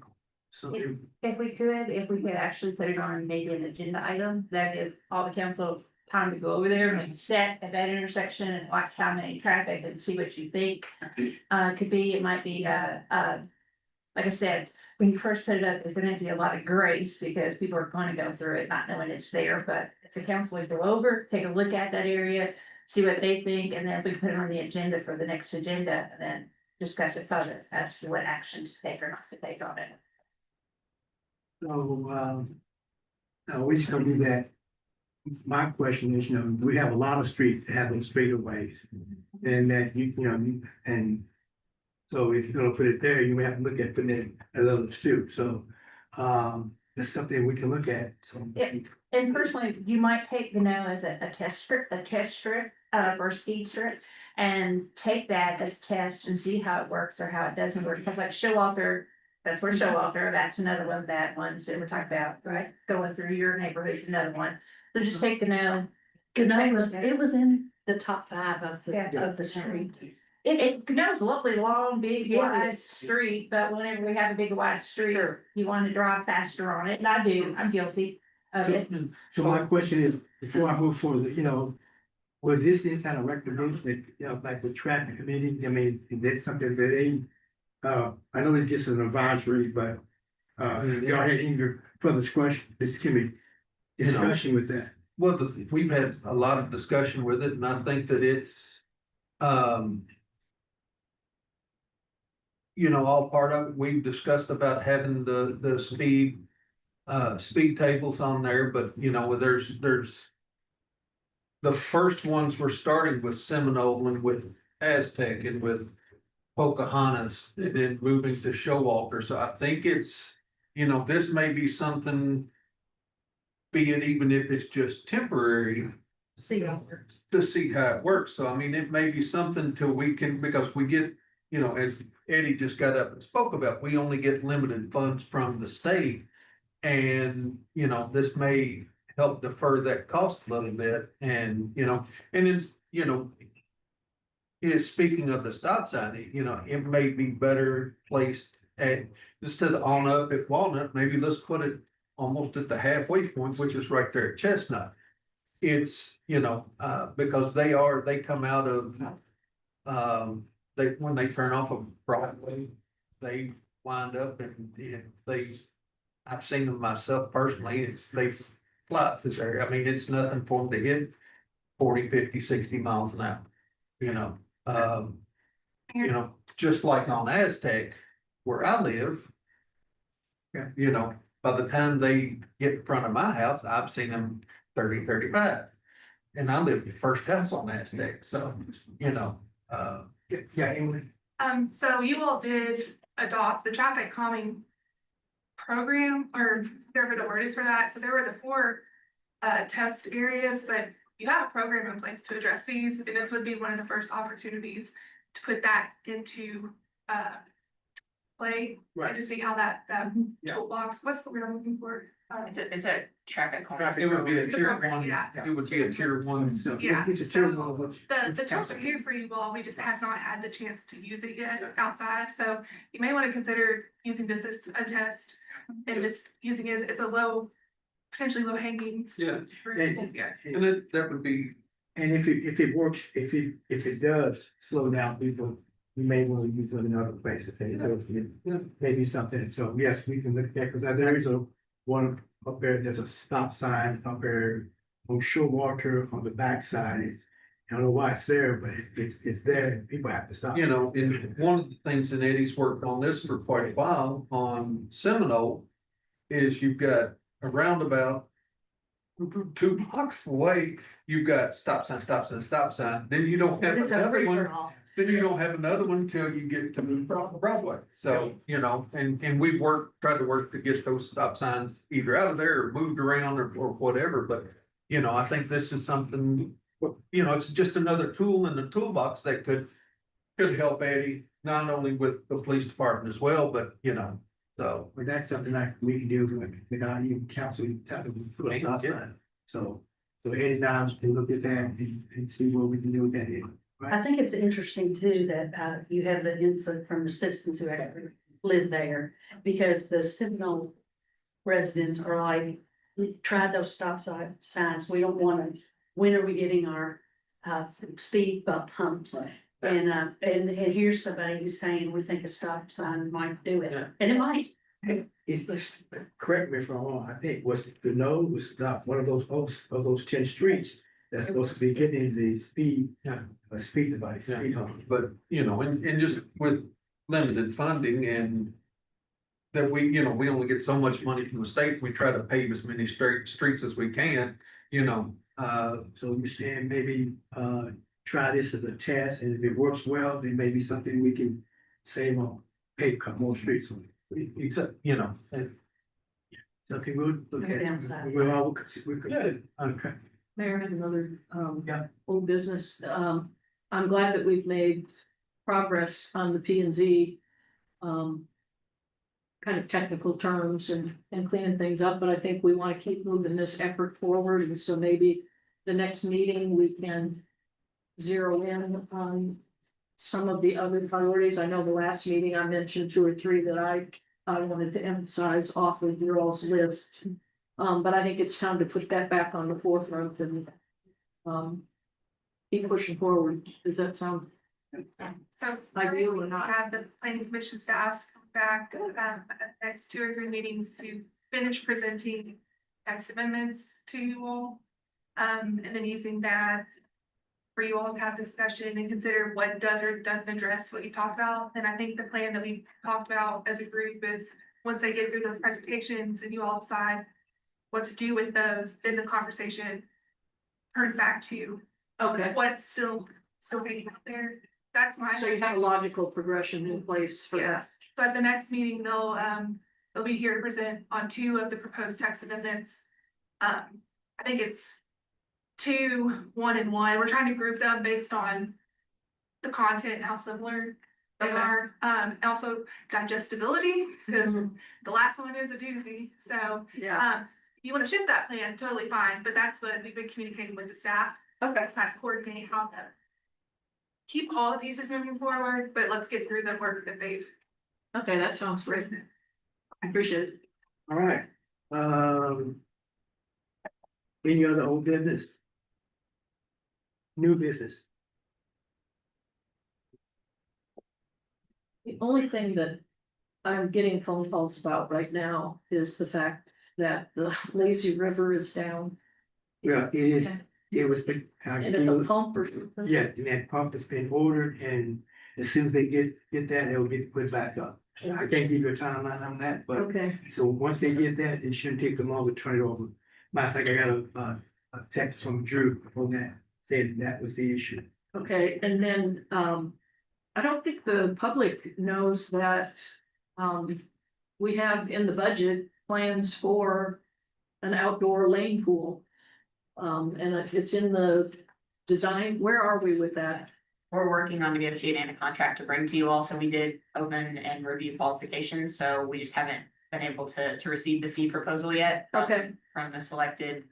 So, If we could actually put it on maybe an agenda item, that give all the council time to go over there and set at that intersection and watch how many traffic and see what you think. Could be, it might be, like I said, when you first put it up, there's gonna be a lot of grace because people are gonna go through it, not knowing it's there, but if the council would go over, take a look at that area, see what they think, and then if we put it on the agenda for the next agenda, and then discuss it further as to what action to take or not to take on it. So, no, we're just gonna do that. My question is, we have a lot of streets that have those straightaways. And that and so if you're gonna put it there, you may have to look at putting it at others too, so, that's something we can look at, so. Yeah. And personally, you might take the no as a test strip, or speed strip. And take that as a test and see how it works or how it doesn't work, because like Showalter, that's where Showalter, that's another one, that ones that we're talking about, right? Going through your neighborhood's another one, so just take the no. Good night, it was in the top 5 of Yeah. the streets. It knows lovely, long, big, wide street, but whenever we have a big wide street, you want to drive faster on it, and I do, I'm guilty of it. So my question is, before I move forward, was this any kind of recommendation that, like the traffic committee, I mean, is that something that they, I know it's just an advisory, but, y'all had any further discussion with that? Well, we've had a lot of discussion with it, and I think that it's, all part of it. We've discussed about having the speed tables on there, but there's the first ones were starting with Seminole and with Aztec and with Pocahontas and then moving to Showalter. So I think it's, this may be something, be it even if it's just temporary, See how it works. to see how it works. So I mean, it may be something till we can, because we get, as Eddie just got up and spoke about, we only get limited funds from the state. And, this may help defer that cost a little bit and, and it's, is speaking of the stop sign, it may be better placed at, instead of on up at Walnut, maybe let's put it almost at the halfway point, which is right there at Chestnut. It's, because they come out of, when they turn off of Broadway, they wind up and I've seen them myself personally, they fly up this area. I mean, it's nothing for them to hit 40, 50, 60 miles an hour, just like on Aztec, where I live. By the time they get in front of my house, I've seen them 30, 35. And I live in the first house on Aztec, so, Yeah, Emily. So you all did adopt the traffic calming program, or whatever the word is for that. So there were the 4 test areas, but you have a program in place to address these, and this would be one of the first opportunities to put that into play and to see how that Yeah. toolbox, what's the word I'm looking for? It's a traffic calming. it would be a tier program, one, yeah. it would be a tier one. So, Yeah, it's a terrible one. The tools are here for you all, we just have not had the chance to use it yet outside, so you may want to consider using this as a test. And just using it as, it's a potentially low hanging. Yeah, Yeah. and that would be, And if it works, if it does slow down people, we may want to use it in other places, and it does, maybe something, so yes, we can look at that, because there is one up there, there's a stop sign up there on Showalter on the backside. I don't know why it's there, but it's there, and people have to stop. and one of the things that Eddie's worked on this for quite a while on Seminole is you've got a roundabout 2 blocks away, you've got stop sign, stop sign, stop sign, then you don't have It's a another one. free-for-all. Then you don't have another one until you get to Broadway. So, and we've tried to work to get those stop signs either out of there or moved around or whatever, but, I think this is something, it's just another tool in the toolbox that could help Eddie, not only with the police department as well, but, so. But that's something we can do, without even council, put a stop sign, so Eddie and I can look at that and see what we can do with that. I think it's interesting too that you have the input from the citizens who actually live there, because the Seminole residents are like, we tried those stop signs, we don't want to, when are we getting our speed bump humps? And here's somebody who's saying we think a stop sign might do it, Yeah. and it might. Correct me if I'm wrong, I think was not one of those 10 streets That's supposed to be getting the speed, speed device, Yeah. speed hump. But, you know, and just with limited funding and that we, you know, we only get so much money from the state, we try to pave as many streets as we can, you know, So you're saying maybe, try this as a test, and if it works well, then maybe something we can save on, pay, cut more streets on. except, you know, Something good, okay, Downside. we're all, we could, Yeah. okay. Mayor, I have another, Yeah. old business. I'm glad that we've made progress on the P and Z. Kind of technical terms and cleaning things up, but I think we want to keep moving this effort forward, and so maybe the next meeting we can zero in on some of the other priorities. I know the last meeting I mentioned 2 or 3 that I wanted to emphasize off of your all's list. But I think it's time to put that back on the forefront and keep pushing forward. Does that sound? So. I do or we not. have the planning commission staff back, at the next 2 or 3 meetings to finish presenting text amendments to you all. And then using that for you all to have discussion and consider what does or doesn't address what you talked about. And I think the plan that we talked about as a group is, once they get through those presentations and you all decide what to do with those, then the conversation turns back to Okay, what's still hanging out there. That's my. so you have a logical progression in place for that. Yes, so at the next meeting, they'll be here to present on 2 of the proposed text amendments. I think it's 2, 1, and 1. We're trying to group them based on the content and how similar they Okay. are. And also digestibility, because Mhm. the last one is a doozy, so. Yeah, If you wanna shift that plan, totally fine, but that's what we've been communicating with the staff, okay, kind of coordinating how to keep all the pieces moving forward, but let's get through the work that they've okay, that sounds great. presented. I appreciate it. All right, any other old business? New business? The only thing that I'm getting phone calls about right now is the fact that the lazy river is down. Well, it is, it was. And it's a pump or something? Yeah, and that pump has been ordered, and as soon as they get that, it'll get put back up. I can't give you a timeline on that, but, Okay, so once they get that, it shouldn't take them long to turn it over. Matter of fact, I got a text from Drew on that, saying that was the issue. okay, and then, I don't think the public knows that, we have in the budget plans for an outdoor lane pool. And it's in the design. Where are we with that? We're working on negotiating a contract to bring to you all, so we did open and review qualifications, so we just haven't been able to receive the fee proposal yet. Okay, From the selected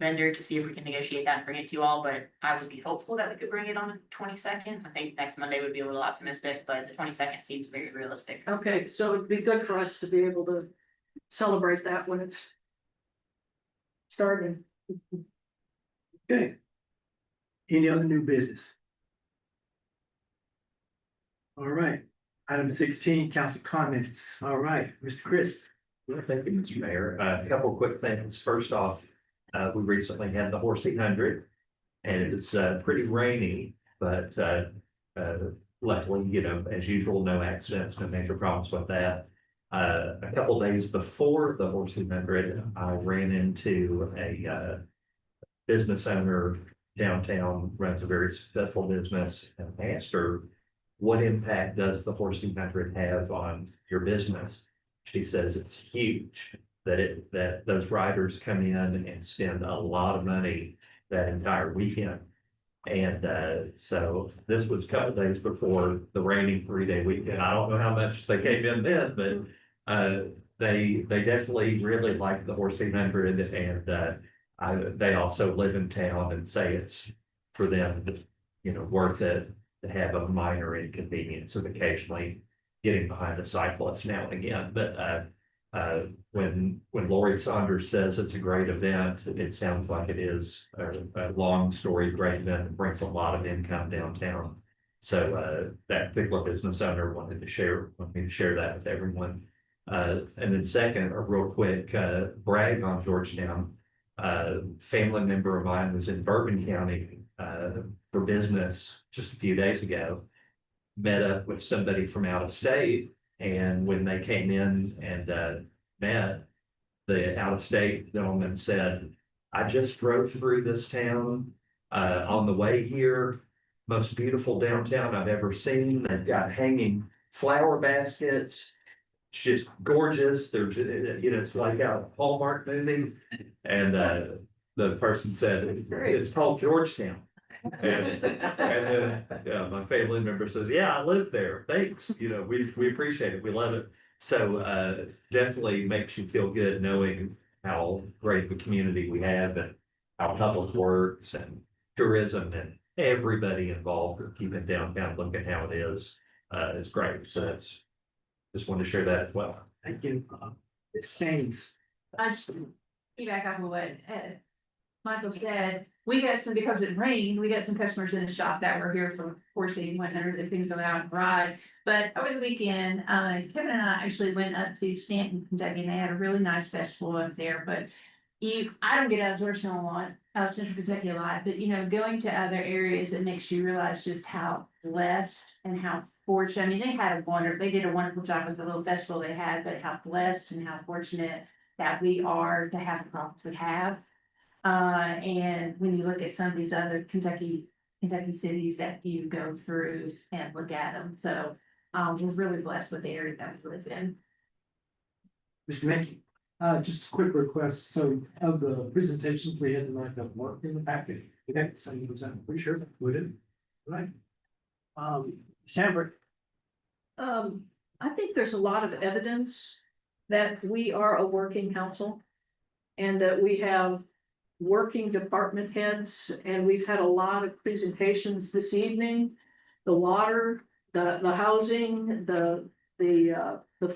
vendor to see if we can negotiate that and bring it to you all, but I would be hopeful that we could bring it on the 22nd. I think next Monday would be a little optimistic, but the 22nd seems very realistic. okay, so it'd be good for us to be able to celebrate that when it's starting. Okay. Any other new business? All right, item 16, council comments. All right, Mr. Chris. Well, thank you, Mr. Mayor. A couple of quick things. First off, we recently had the Horse 800. And it was pretty rainy, but luckily, you know, as usual, no accidents, no major problems with that. A couple days before the Horse 800, I ran into a business owner downtown, runs a very successful business, and I asked her, what impact does the Horse 800 have on your business? She says it's huge, that those riders come in and spend a lot of money that entire weekend. And so this was a couple days before the raining 3-day weekend. I don't know how much they came in then, but they definitely really like the Horse 800, and they also live in town and say it's for them, you know, worth it to have a minor inconvenience of occasionally getting behind a cyclist now and again. But when Lori Saunders says it's a great event, it sounds like it is a long story, great event that brings a lot of income downtown. So that particular business owner wanted me to share that with everyone. And then second, a real quick brag on Georgetown. family member of mine was in Bourbon County, for business just a few days ago. Met up with somebody from out of state, and when they came in and, met, the out of state gentleman said, I just drove through this town, on the way here. Most beautiful downtown I've ever seen. They've got hanging flower baskets. It's just gorgeous. There's, it's like a Hallmark movie. And, the person said, it's called Georgetown. And then, yeah, my family member says, yeah, I live there. Thanks. We appreciate it. We love it. So, definitely makes you feel good knowing how great the community we have and how public works and tourism and everybody involved in keeping downtown looking how it is great. So that's, just wanted to share that as well. Thank you. It seems. I just, back off of what Michael said, we got some, because it rained, we got some customers in the shop that were here for horse season, went under the things out and ride. But over the weekend, Kevin and I actually went up to Stanton, Kentucky, and they had a really nice festival up there. But I don't get out of Georgetown a lot, out of Central Kentucky a lot, but going to other areas, it makes you realize just how blessed and how fortunate. I mean, they did a wonderful job with the little festival they had, but how blessed and how fortunate that we are to have the problems we have. And when you look at some of these other Kentucky cities that you go through and look at them, so we're really blessed with the area that we live in. Mr. Mackey. Just a quick request, so of the presentations we had tonight that work in the packet, we got 70%, pretty sure we did, right? Sandberg. I think there's a lot of evidence that we are a working council. And that we have working department heads, and we've had a lot of presentations this evening. The water, the housing, the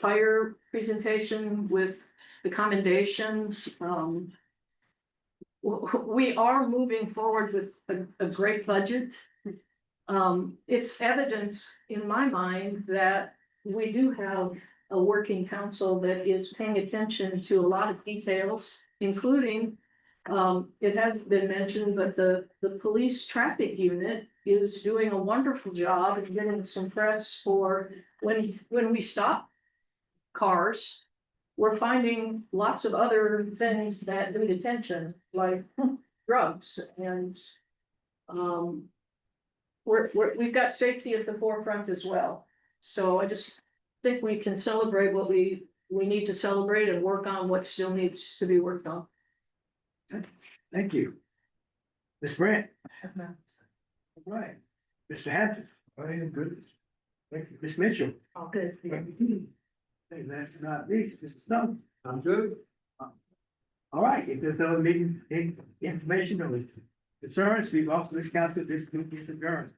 fire presentation with the commendations. We are moving forward with a great budget. It's evidence in my mind that we do have a working council that is paying attention to a lot of details, including, it hasn't been mentioned, but the police traffic unit is doing a wonderful job of getting some press for when we stop cars. We're finding lots of other things that need attention, like drugs, and we've got safety at the forefront as well. So I just think we can celebrate what we need to celebrate and work on what still needs to be worked on. Thank you. Ms. Brandt. All right. Mr. Hampton. I am good. Thank you. Ms. Mitchell. All good. Hey, last but not least, Mr. Snow. I'm good. All right, if there's no meeting information or concerns, we've also this council, this group is adjourned.